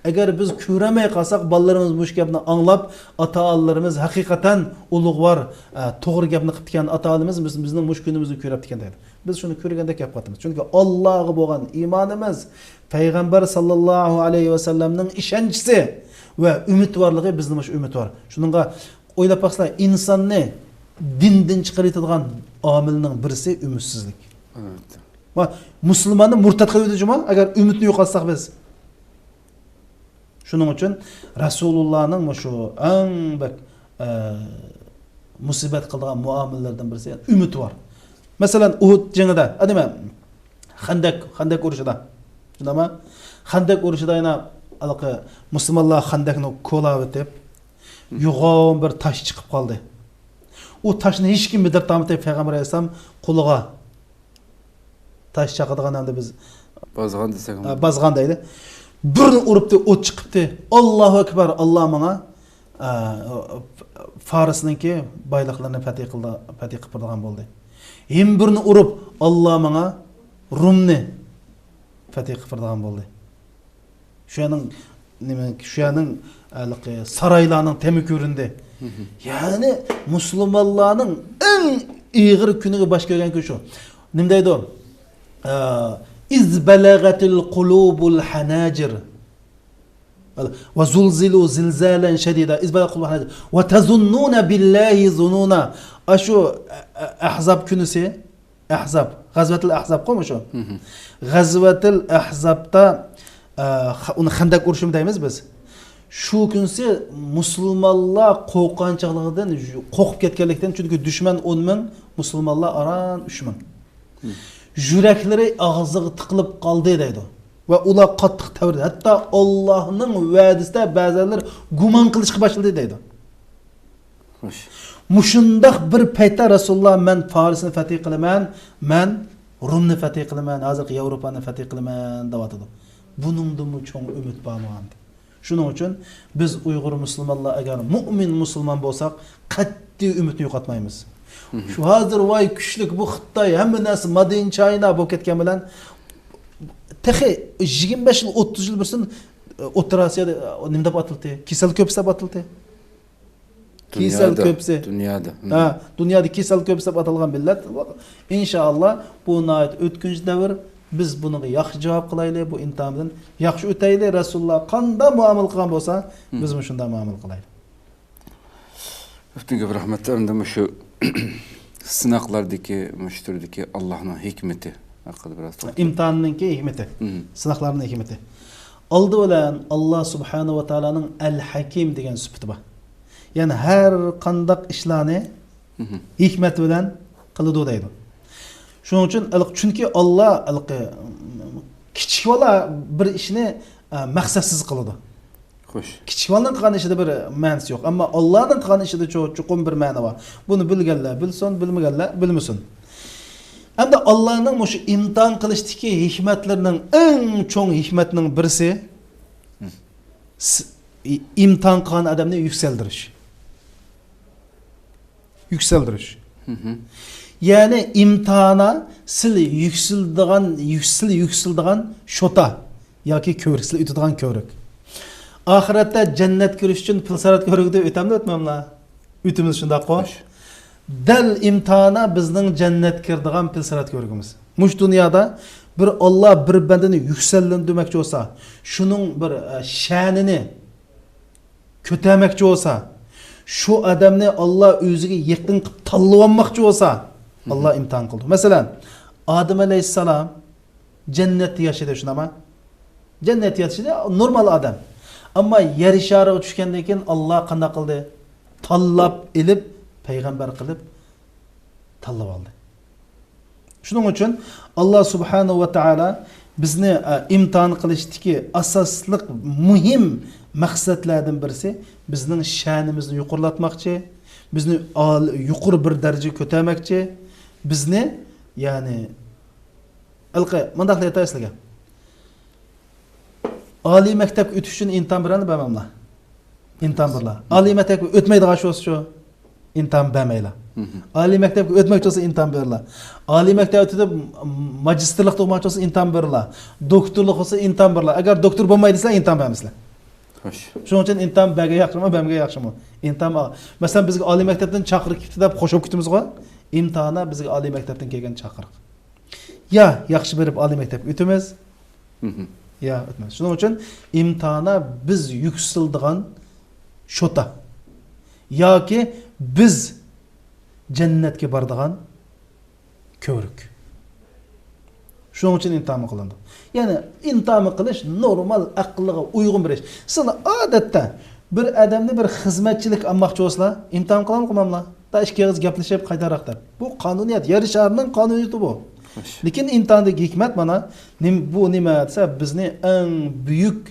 Agar biz ko'ramay qolsak, bolalarimiz mush gapni anglab, ota-onalarimiz haqiqatan ulug'vor, to'g'ri gapni qilib ketgan ota-onamiz bizning mush kunimizni ko'rib ketgan deydi. Biz shuni ko'rganda gap qilamiz. Chunki Allohga bo'lgan iymonimiz, payg'ambar sallallohu alayhi va sallamning ishonchisi va umidvorligi bizning mush umid bor. Shuningga o'ylab baqsanglar, insonni dinden çıkartılan amilinin birisi ümitsizlik. Evet. Müslümanı murtad kılıyordu cuma, eğer ümitini yok alsak biz. Şunun için Resulullah'ın şu en bak musibet kıldığı muamellerden birisi yani ümit var. Mesela Uhud cengi'de, hadi mi? Khandek uruşuda. Şunda Khandek uruşuda yine Müslümanlar Khandek'ini kola etip, yuğun bir taş çıkıp kaldı. O taşını hiç kim bilir tamamıyla Peygamber Aleyhisselam kulağa taş çakıdığan anda biz bazgan desek bazgandaydı. Birini uruptu, o çıkıptı. Allahu Ekber, Allah bana Faris'ninki baylıklarını fatih kıpırdıgan oldu. Hem birini urup Allah bana Rumni fatih kıpırdıgan oldu. Şu yanın saraylarının temiküründe. Yani Müslümanların en iğir günü baş görgen ki şu. Nimdeydi o? İzbelegatil kulubul hanacir. Ve zulzilu zilzalen şedida. İzbelegatil kulubul hanacir. Ve tezunnuna billahi zununa. Aşu ahzab günüsü. Ahzab. Gazvetil ahzab koymuş o. Gazvetil ahzabda onu Khandak uruşum deyimiz biz. Şu günse Müslümanlar qo'rqanchiqligidan qo'rqib ketganlikdan, çünkü düşman 10 ming, Müslümanlar aran 3 ming. Yürekleri ağzıga tıkılıp kaldı deydi. Ve ular qattiq tavırdı. Hatta Allah'ın vədisində bəzənlər guman qilishga başladı deydi. Xoş. Muşundaq bir paytda Rasulullah men Farisni fatih qilaman, men Rumni fatih qilaman, hozirgi Yevropani fatih qilaman deyatdi. Buningdimi cho'ng umid borman. Shuning uchun biz Uyg'ur musulmonlar agar mu'min musulmon bo'lsak, qat'iy umidni yo'qotmaymiz. Şu hozir voy kuchlik bu Xitoy hamma narsa Made in China bo'lib ketgan bilan Tehi 25 yıl 30 yıl birsin O'rta Osiyoda nima deb atildi? Kesal ko'psa deb atildi. Kesal ko'psa. Dunyoda. Ha, dunyoda kesal ko'psa deb atalgan millat. Inshaalloh bu nihoyat o'tkinchi davr. Biz buni yaxshi javob qilaylik, bu imtihondan yaxshi o'taylik. Rasululloh qanday muomala qilgan bo'lsa, biz ham shunday muomala qilaylik. Üstüge rahmetlerimde şu sınaqlardaki, müştürdeki Allah'ın hikmeti hakkında biraz to'xtalib. İmtihanınki hikmeti, sınaqlarının hikmeti. Aldı bilan Allah subhanahu wa ta'ala'nın el-hakim degan sübti var. Yani her qandaq ishlarni hikmet bilan qiladi deydi. Shuning uchun chunki Allah kichik bola bir ishni maqsadsiz qiladi. Xo'sh. Kichik bolaning qilgan ishida bir ma'nosi yo'q, ammo Allohning qilgan ishida chuqur bir ma'no bor. Buni bilganlar bilsin, bilmaganlar bilmasin. Hamda Allohning shu imtihon qilishdagi hikmatlarining eng cho'ng hikmatining birisi imtihon qilgan odamni yuksaltirish. Yuksaltirish. Yani imtihana sil yüksildigan şota yoki ko'rik, sil o'tadigan ko'rik. Ahiratda jannat kirish uchun pilsarat ko'rikda o'tamdi o'tmamlar. O'timiz shunday qo'sh. Dal imtihana bizning jannat kirdigan pilsarat ko'rigimiz. Mush dunyoda bir Allah bir bandani yuksallantirmoqchi bo'lsa, shuning bir sha'nini ko'tarmoqchi bo'lsa, şu adamni Allah o'ziga yaqin qilib tanlab olmoqchi bo'lsa, Allah imtihon qildi. Masalan, Adem alayhissalom jannatda yashadi shunama. Jannatda yashadi normal odam. Ammo yer shariga tushgandan keyin Allah qanday qildi? Tanlab elib payg'ambar qilib tanlab oldi. Shuning uchun Allah subhanahu va taolo bizni imtihon qilishdagi asosliq muhim maqsadlardan birisi bizning sha'nimizni yuqorlatmoqchi, bizni yuqori bir darajaga ko'tarmoqchi, bizni ya'ni mundaqlar aytaysizlar. Oliy maktabga o'tish uchun imtihon beradi bermamlar. Imtihon berlar. Oliy maktabga o'tmaydigan shu imtihon bermaylar. Oliy maktabga o'tmoqchi bo'lsa imtihon berlar. Oliy maktabga o'tib magistrlik o'qimoqchi bo'lsa imtihon berlar. Doktorlik bo'lsa imtihon berlar. Agar doktor bo'lmaysizlar imtihon bermaysizlar. Xo'sh. Shuning uchun imtihon berga yaxshimi, bermaga yaxshimi? Imtihon masalan bizga oliy maktabdan chaqirib ketdi deb qo'shib ketimiz-ku. İmtihana bizga oliy maktabdan kelgan chaqiriq. Ya yaxshi berib oliy maktabga o'tamiz. Ya o'tmaymiz. Shuning uchun imtihana biz yuksildigan shota yoki biz jannatga boradigan ko'rik. Shuning uchun imtihon qilindi. Yani imtihon qilish normal aqlga uyg'un bir ish. Sizlar odatda bir odamni bir xizmatchilik olmoqchi bo'lsalar, imtihon qilmamlar. Da ikki og'iz gaplashib qaytaraqlar. Bu qonuniyat, yer sharining qonuniyati bu. Lekin imtihondagi hikmat mana bu nima desa bizni eng buyuk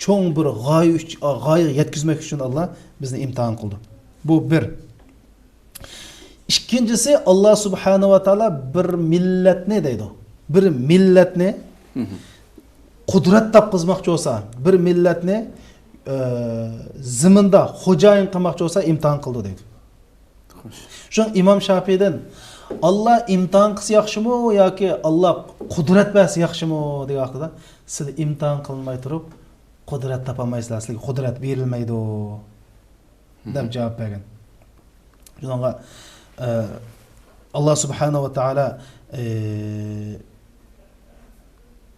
cho'ng bir g'oya yetkazmak uchun Allah bizni imtihon qildi. Bu bir. İkincisi Allah subhanahu va taolo bir millatni deydi. Bir millatni qudrat topqizmoqchi bo'lsa, bir millatni ziminda xo'jayin qilmoqchi bo'lsa imtihon qildi deydi. Şu İmam Şafii'den Allah imtihon qilsa yaxshimi yoki Allah qudrat bersa yaxshimi degan vaqtida siz imtihon qilmay turib qudrat topolmaysizlar, sizga qudrat berilmaydi deb javob bergan. Shunga Allah subhanahu va taolo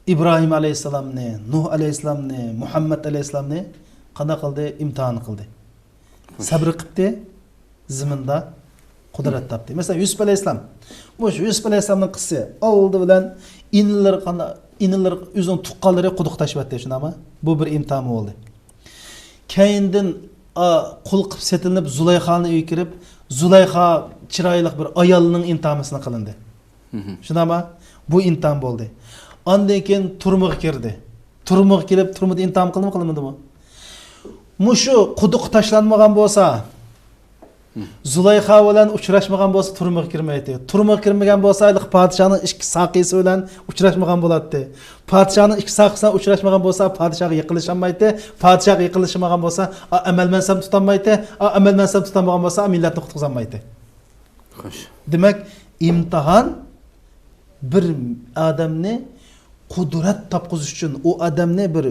İbrahim aleyhisselamni, Nuh aleyhisselamni, Muhammed aleyhisselamni qanday qildi? Imtihon qildi. Sabr qildi, ziminda qudrat topdi. Mesela Yusuf aleyhisselam. Bu Yusuf aleyhisselamning qissasi oldi bilan inilar o'zining tuqqanlari quduq tashlatdi shunami? Bu bir imtihon bo'ldi. Keyindan qul qilib setilib Zulayxaning uyiga kirib, Zulayxa chiroyli bir ayolning imtihonini qilindi. Shunami? Bu imtihan bo'ldi. Ondan keyin turmuq kirdi. Turmuq kelib, turmuqda imtihan qilmadimi? Mushu quduq tashlanmagan bo'lsa, Zulayxa bilan uchrashmagan bo'lsa turmuq kirmaydi. Turmuq kirmagan bo'lsa, podshoning ikki saqisi bilan uchrashmagan bo'ladi. Podshoning ikki saqisidan uchrashmagan bo'lsa, podshoga yiqilishamaydi. Podshoga yiqilishmagan bo'lsa, amal mansab tutolmaydi. Amal mansab tutolmagan bo'lsa, millatni qutqizolmaydi. Xo'sh. Demak, imtihon bir odamni qudrat topqizish uchun, u odamni bir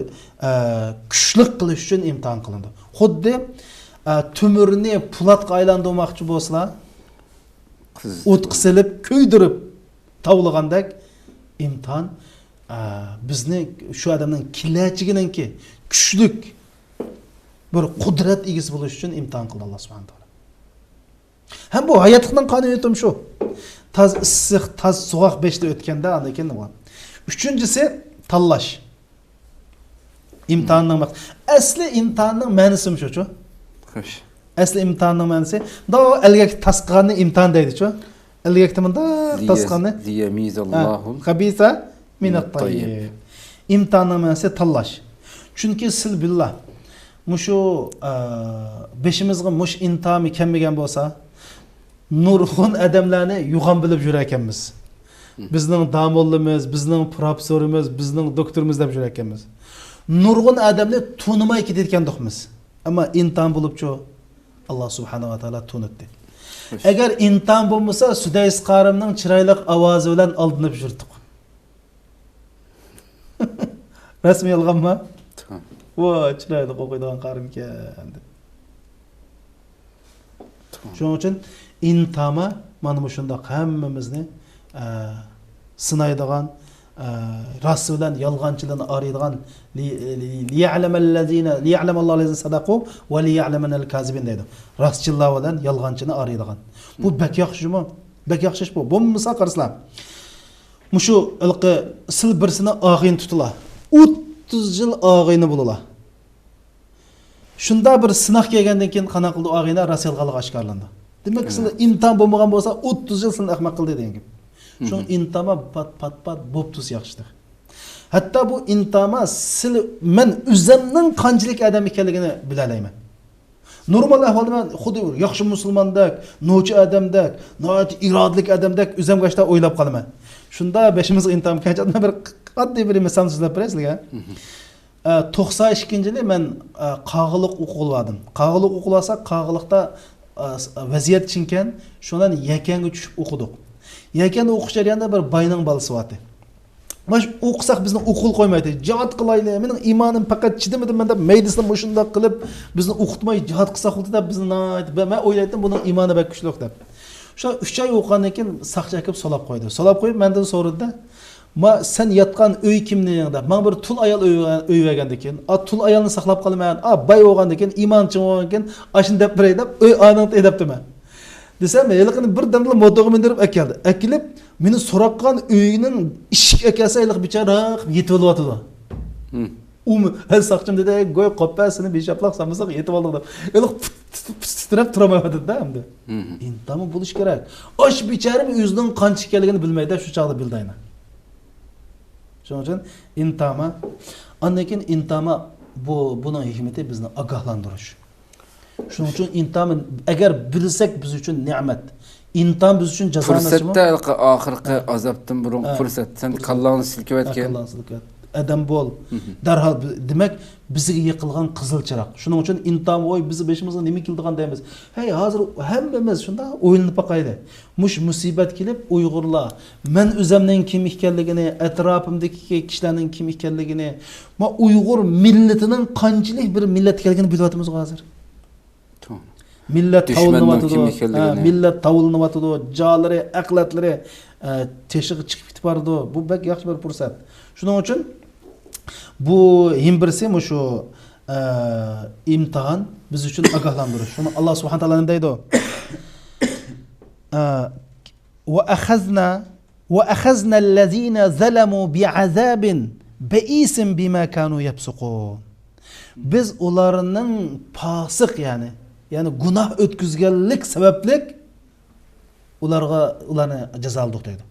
kuchli qilish uchun imtihon qilindi. Xuddi tumirni pulatga aylantirmoqchi bo'lsalar, o't qisilib, kuydirib tavlagandek imtihon bizni shu odamning kelajagininki kuchlik bir qudrat egasi bo'lish uchun imtihon qildi Alloh subhanahu taolo. Ham bu hayotning qonuniyatim shu. Taz issiq, taz sovuq beshda o'tganda ana keyin nima? Üçüncüsü tanlash. İmtihanning asli imtihanning ma'nosi shu-chu. Xo'sh. Asli imtihanning ma'nosi da elgak tasqanni imtihan deydi-chu. Elgakda bunda tasqanni liyamizallohu xabisa min at-tayyib. İmtihanning ma'nosi tanlash. Chunki sil billah mushu beshimizga mush imtihon kelmagan bo'lsa, nurg'un odamlarni yo'g'on bilib yurar ekanmiz. Bizning damollimiz, bizning professorimiz, bizning doktorimiz deb yurar ekanmiz. Nurg'un odamni tunimay ketayotgandikmiz. Ammo imtihon bo'libchi Alloh subhanahu va taolo tunitdi. Agar imtihon bo'lmasa, Sudays qarimning chiroyli ovozi bilan oldinib yurdik. Rasmiy yolg'onmi? Voy, chiroyli o'qiydigan qarim ekan. Shuning uchun intama mana bu shundoq hammamizni sınaydigan, rası bilan yolg'onchilarni araydigan liya'lamallohu allazina sadaqu va liya'lamanal kazibin deydi. Rastchilar bilan yolg'onchini araydigan. Bu bak yaxshimi? Bak yaxshi ish bu. Bu misol qarasizlar. Mushu ilqi sil birsini og'in tutula. 30 yil og'ini bo'lula. Shunda bir sinoq kelgandan keyin qana qildi og'ina rasulg'alig oshkorlandi. Demak, sizlar imtihon bo'lmagan bo'lsa 30 yil sizni ahmoq qildi degan gap. Şu intama pat boptus yaxşıdır. Hatta bu intama sil men üzemnin qanchalik adam ekanligini bilalayman. Normal ahvolda men xuddi yaxshi musulmondak, nochi odamdak, noat irodalik odamdak üzemgacha o'ylab qolaman. Shunda beshimiz intama qanchadan bir qat'iy bir misol so'zlab beray sizlarga. 92-yili men qog'iliq o'qiladim. Qog'iliq o'qilasa, qog'iliqda vaziyat chinkan, shundan yakanga tushib o'qidik. Yakan o'qish jarayonida bir bayning balasi bor. Mash o'qisak bizni o'qil qo'ymaydi. Jihad qilayli. Mening imonim faqat chidimidim men deb maydisini mushundoq qilib bizni o'qitmay jihad qilsak bo'ldi deb bizni men o'ylaydim buning imoni bak kuchli deb. O'sha 3 oy o'qigandan keyin saqcha kelib solab qo'ydi. Solab qo'yib mendan so'radi. "Ma sen yotgan uy kimning?" deb. Men bir tul ayol uy bergandan keyin, tul ayolni saqlab qolmayman. Bay bo'lgandan keyin, imonchi bo'lgandan keyin, ashun deb biray deb uy aningni edibdiman. Desem yılqını bir damla motoru mindirip ekeldi. Ekilip meni so'raqqan uyinin ishik akasaylik bichara yetib olyapti. Hal saqchim dedi, "Go'y qoppasini beshaplaq samsak yetib oldik" deb. Yılq titrab turamaydi-da endi. Intama bo'lish kerak. Osh bichara o'zining qancha ekanligini bilmaydi, shu chaqda bildayna. Shuning uchun intama, ondan keyin intama buning hikmati bizni ogohlantirish. Shuning uchun imtihon agar bilsak biz uchun ne'mat. Imtihon biz uchun jazo emasmi? Fursatda oxirgi azobdan burun fursat. Sen kallangni silkivatgan. Adam bo'l. Darhol demak bizga yiqilgan qizil chiroq. Shuning uchun imtihon voy bizni beshimizga nima keldigan deymiz. Hey, hozir hammamiz shunda o'yinib boqaylik. Mush musibat kelib Uyg'urlar men o'zimning kim ekanligini, atrofimdagi kishilarning kim ekanligini, ma Uyg'ur millatining qanchalik bir millat ekanligini bilyapmiz hozir. Millet tavulnavatıdı, millet tavulnavatıdı, cağları, aqlatlari teşiği çıkıp gitip bardı. Bu bek yaxşı bir fursat. Şunun için bu himbirsi şu imtihan biz için agahlandırır. Şunu Allah subhanahu taala ne deydi o? Ve akhazna allazina zalamu bi'azabin be'isin bima kanu yapsukun. Biz onlarının fasık yani günah ötküzgenlik sebeplik ularni cezaladık deydi.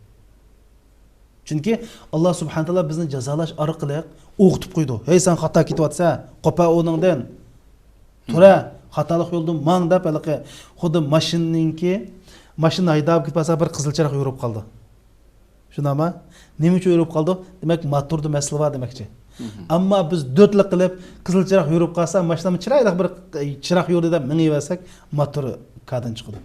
Chunki Alloh subhanahu taolo bizni jazolash orqali o'qitib qo'ydi. Hey sen xato ketyapsa, qopa o'rningdan. Tura, xatolik yo'ldan mang deb haliqi xuddi mashina haydab ketmasa bir qizil chiroq yurib qoldi. Shunami? Nima uchun yurib qoldi? Demak, motorda masala bor demakchi. Ammo biz do'tlik qilib qizil chiroq yurib qolsa, mashinani chiroyli bir chiroq yo'lda deb mingiversak, motori kadin chiqadi.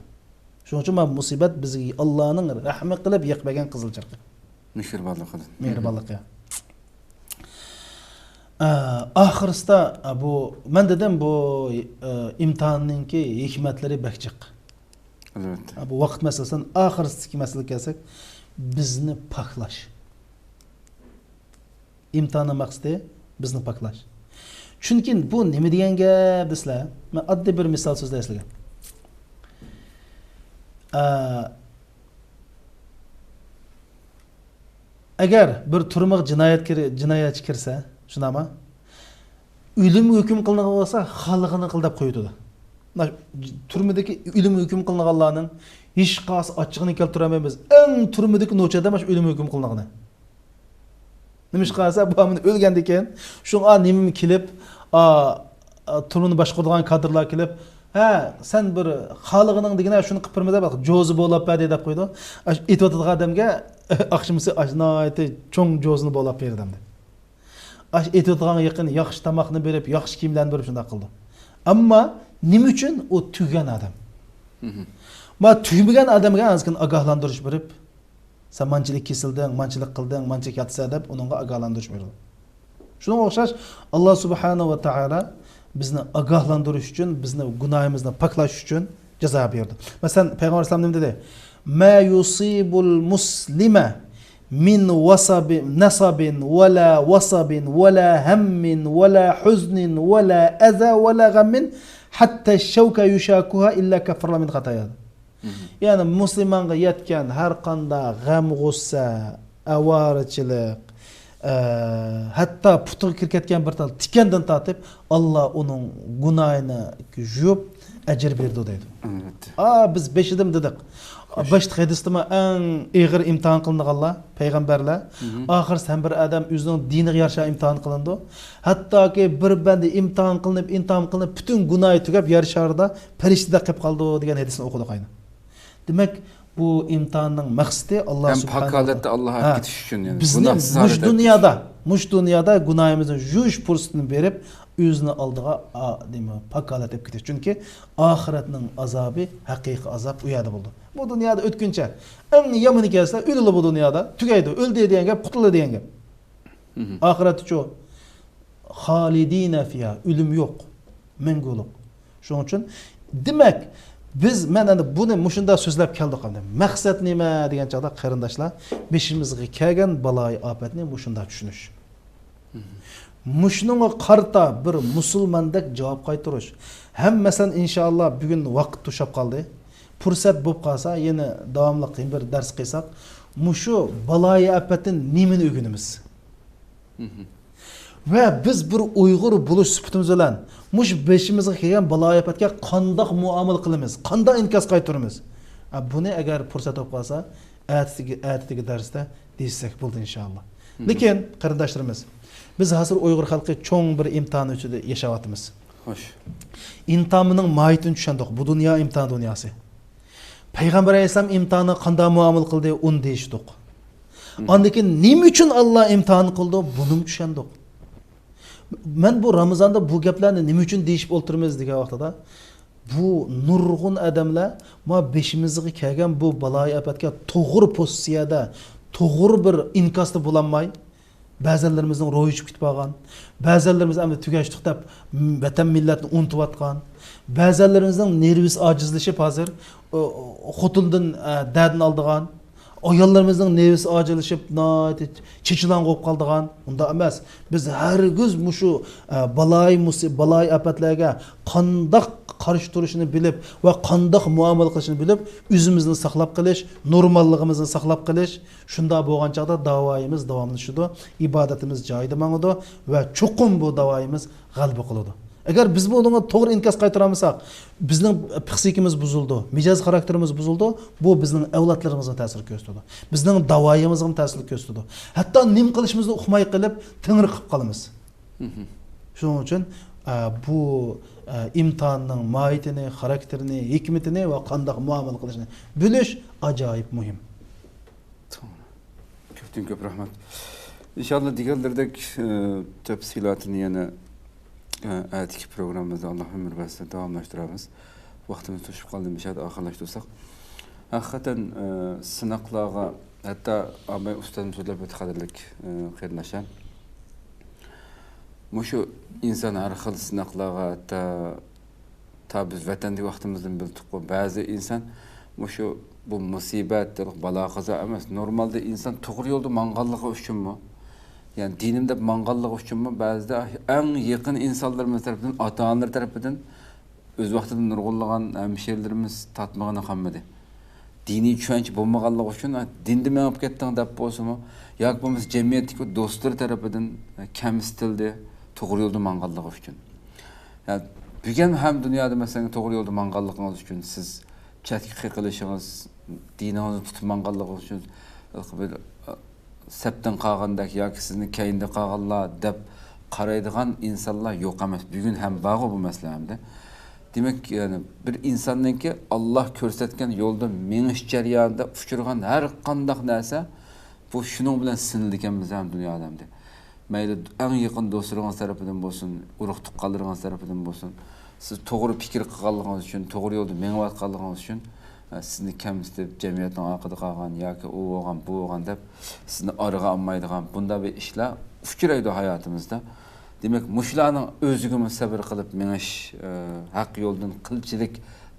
Shuning uchun bu musibat bizga Allohning rahmi qilib yiqmagan qizil chiroq. Mehribonlik. Oxirsida bu men dedim bu imtihonninki hikmatlari bakchiq. Albatta. Bu vaqt masalasidan oxirgi masalaga kelsak, bizni paklash. İmtihanın maqsadi bizni paklash. Chunki bu nima degan gap desizlar? Men oddiy bir misol so'zlayman sizlarga. Agar bir turmuq jinoyatchi kirsa, shunami? O'lim hukm qilingan bo'lsa, xalqini qildab qo'yadi. Turmudagi o'lim hukm qilinganlarning hech qaysi ochiqini keltirmaymiz. Eng turmudagi nochada mash o'lim hukm qilingan. Nimish qilsa bu hamni o'lganda ekan, shunga nima kelib, turmuni boshqaradigan kadrlar kelib, ha, sen bir xalqining degina shuni qilib birmada bak, jo'zi bo'lib berdi deb qo'ydi. Aytayotgan odamga axshimisi ajnoyati cho'ng jo'zini bo'lib berdim deb. Aytayotgan yaqin yaxshi tamoqni berib, yaxshi kiyimlarni berib shunday qildi. Ammo nima uchun u tugan odam? Ma tugmagan odamga azkin ogohlantirish berib, sen manchilik kesilding, manchilik qilding, manchilik yatsa deb uningga ogohlantirish berdi. Shunga o'xshash Alloh subhanahu va taolo bizni ogohlantirish uchun, bizni gunohimizni paklash uchun jazo berdi. Masalan, payg'ambar sollallohu alayhi vasallam dedi: "Ma yusibul muslima min nasabin wala wasabin wala hammin wala huznin wala adha wala ghammin hatta shawka yushakuha illa kaffara min khatayah." Yani Müslüman'a yetken her kanda gam g'ussa, avarichilik, hatta putuq kirketken bir tal tikendan tatib Allah onun günahını yuvib ajr berdi deydi. Biz beshidim dedik. Besh hadisda eng ig'ir imtihon qilinganlar payg'ambarlar. Oxir sen bir odam o'zining diniga yarasha imtihon qilindi. Hattoki bir banda imtihon qilinib butun gunohi tugab yer sharida farishtada qilib qoldi degan hadisni o'qidik ayni. Demek bu imtihanın maqsadi Allah subhanahu wa ta'ala Allah'a getiş için yani. Bizni muş dünyada günahımızın juş fursatını verip özünü aldığa pakalat edip gidiyor. Çünkü ahiretinin azabı hakiki azap uyadı buldu. Bu dünyada ötkünçe en yamını gelse ölüldü bu dünyada tükeydi. Öldü diyen gap, kutuldu diyen gap. Ahireti çoğu. Halidine fiyah. Ölüm yok. Menguluk. Şunun için demek biz men buni mushunda so'zlab keldik hamda. Maqsad nima degan chaqda qarindoshlar, beshimizga kelgan baloyi ofatni mushunda tushunish. Mushunga qarta bir musulmondek javob qaytarish. Hammasan inshaalloh bugun vaqt tushab qoldi. Fursat bo'lib qolsa, yana davomli bir dars qilsak, mushu baloyi ofatdan nimani o'rganamiz? Ve biz bir Uyg'ur bo'lish sifatimiz bilan mush beshimizga kelgan baloyi ofatga qandoq muomala qilamiz, qandoq inkas qaytaramiz? Buni agar fursat topib qolsa, atigi darsda deysak bo'ldi inshaalloh. Lekin qarindoshlarimiz, biz hozir Uyg'ur xalqi cho'ng bir imtihon ichida yashayapmiz. Xo'sh. Imtihonning mohiyatini tushundik. Bu dunyo imtihon dunyosi. Payg'ambar alayhisalom imtihonni qanday muomala qildi, uni deyishdik. Ondan nima uchun Alloh imtihon qildi, buni tushundik. Men bu Ramazonda bu gaplarni nima uchun deyishib o'ltiramiz degan vaqtida bu nurg'un odamlar ma beshimizga kelgan bu baloyi ofatga to'g'ri pozitsiyada, to'g'ri bir inkosda bo'lolmay, ba'zilarimizning ro'yi chiqib ketib qolgan, ba'zilarimiz endi tugashdik deb vatan millatni unutayotgan, ba'zilarimizning nervis ojizlashib hozir xotindan dadini oldigan, ayollarımızın nervisi acilishib, chechilan qo'yib qoldigan, unda emas. Biz hargiz mushu baloyi ofatlarga qandoq qarshi turishni bilib va qandoq muomala qilishni bilib, o'zimizni saqlab qilish, normalligimizni saqlab qilish, shunda bo'lgan chaqda davoyimiz davomlashadi, ibodatimiz joyida mangadi va cho'qim bu davoyimiz g'alaba qiladi. Agar biz bunga to'g'ri inkas qaytaramasak, bizning psixikamiz buzildi, mijoz xarakterimiz buzildi, bu bizning avlodlarimizga ta'sir ko'rsatadi. Bizning davoyimizga ta'sir ko'rsatadi. Hatto nim qilishimizni uqmay qilib, tingri qilib qolamiz. Shuning uchun bu imtihonning mohiyatini, xarakterini, hikmatini va qanday muomala qilishni bilish ajoyib muhim. Ko'pdan ko'p rahmat. İnşallah diğerlerdek tafsilatını yana atiki programımızda Allah ömür versin devamlaştırırız. Vaktimiz düşüp kaldı müşahede ahırlaştırsak. Hakikaten sınaklığa hatta Abay Ustad'ın sözler bir kadarlık kıyırlaşan. Şu insan her xil sınaklığa hatta biz vatandaş vaktimizden bildik bu bazı insan şu bu musibettir, balağıza ama normalde insan doğru yolda mangallığı üçün mü? Yani dinimde mangallığı üçün mü? Bazıda en yakın insanlarımız tarafından, ata-analar tarafından öz vaxtında nurgulluğun hemşehrilerimiz tatmağına kalmadı. Dini düşünç bulmaganlığı üçün dinde men alıp kettiğin dep bolsa mı? Yak bu cemiyetteki dostlar tarafından kemsitildi, doğru yolda mangallığı üçün. Yani bugün hem dünyada mesela doğru yolda mangallığınız üçün siz çetki qilishiniz, dininizni tutmanganligi uchun sepdan qolgandek yoki sizni keyinda qolganlar deb qaraydigan insonlar yo'q emas. Bugun ham bor bu masalamda. Demak, yani bir insonningki Alloh ko'rsatgan yo'lda menish jarayonida uchirgan har qanday narsa bu shuning bilan sinildi ekanmiz ham dunyoda. Mayli eng yaqin do'stlaringiz tarafidan bo'lsin, urug' tuqqanlaringiz tarafidan bo'lsin, siz to'g'ri fikr qilganligingiz uchun, to'g'ri yo'lda menayotganligingiz uchun sizni kamsitib jamiyatning orqada qolgan yoki u bo'lgan bu bo'lgan deb sizni orqa olmaydigan bunda bir ishlar uchraydi hayotimizda. Demak, mushlarning o'ziga sabr qilib menish, haq yo'ldan qilchilik,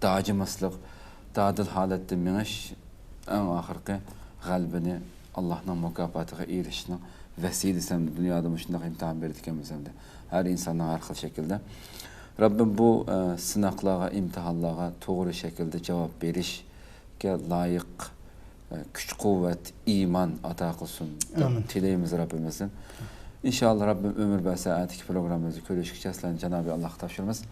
dojimaslik, dadil holatda menish eng oxirgi g'albini Allohning mukofotiga erishishning vesilesi hem de dünyada şunday imtihan berdik ekanmiz hem de. Her insanın har xil şekilde. Rabbim bu sınaqlarga, imtihanlarga to'g'ri şekilde cevap berishga loyiq kuch quvvat, iymon ato qilsin. Tilaymiz Rabbimizdan. İnşallah Rabbim ömür ve saatlik programımızı görüşükçe sizlerden Cenab-ı Allah tavşırımız.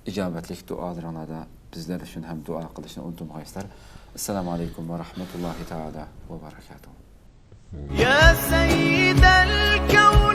İcabetlik dualarına da bizler için hem dua kılışını unutmayızlar. Esselamu Aleyküm ve Rahmetullahi Teala ve Berekatuhu. يا سيد الكون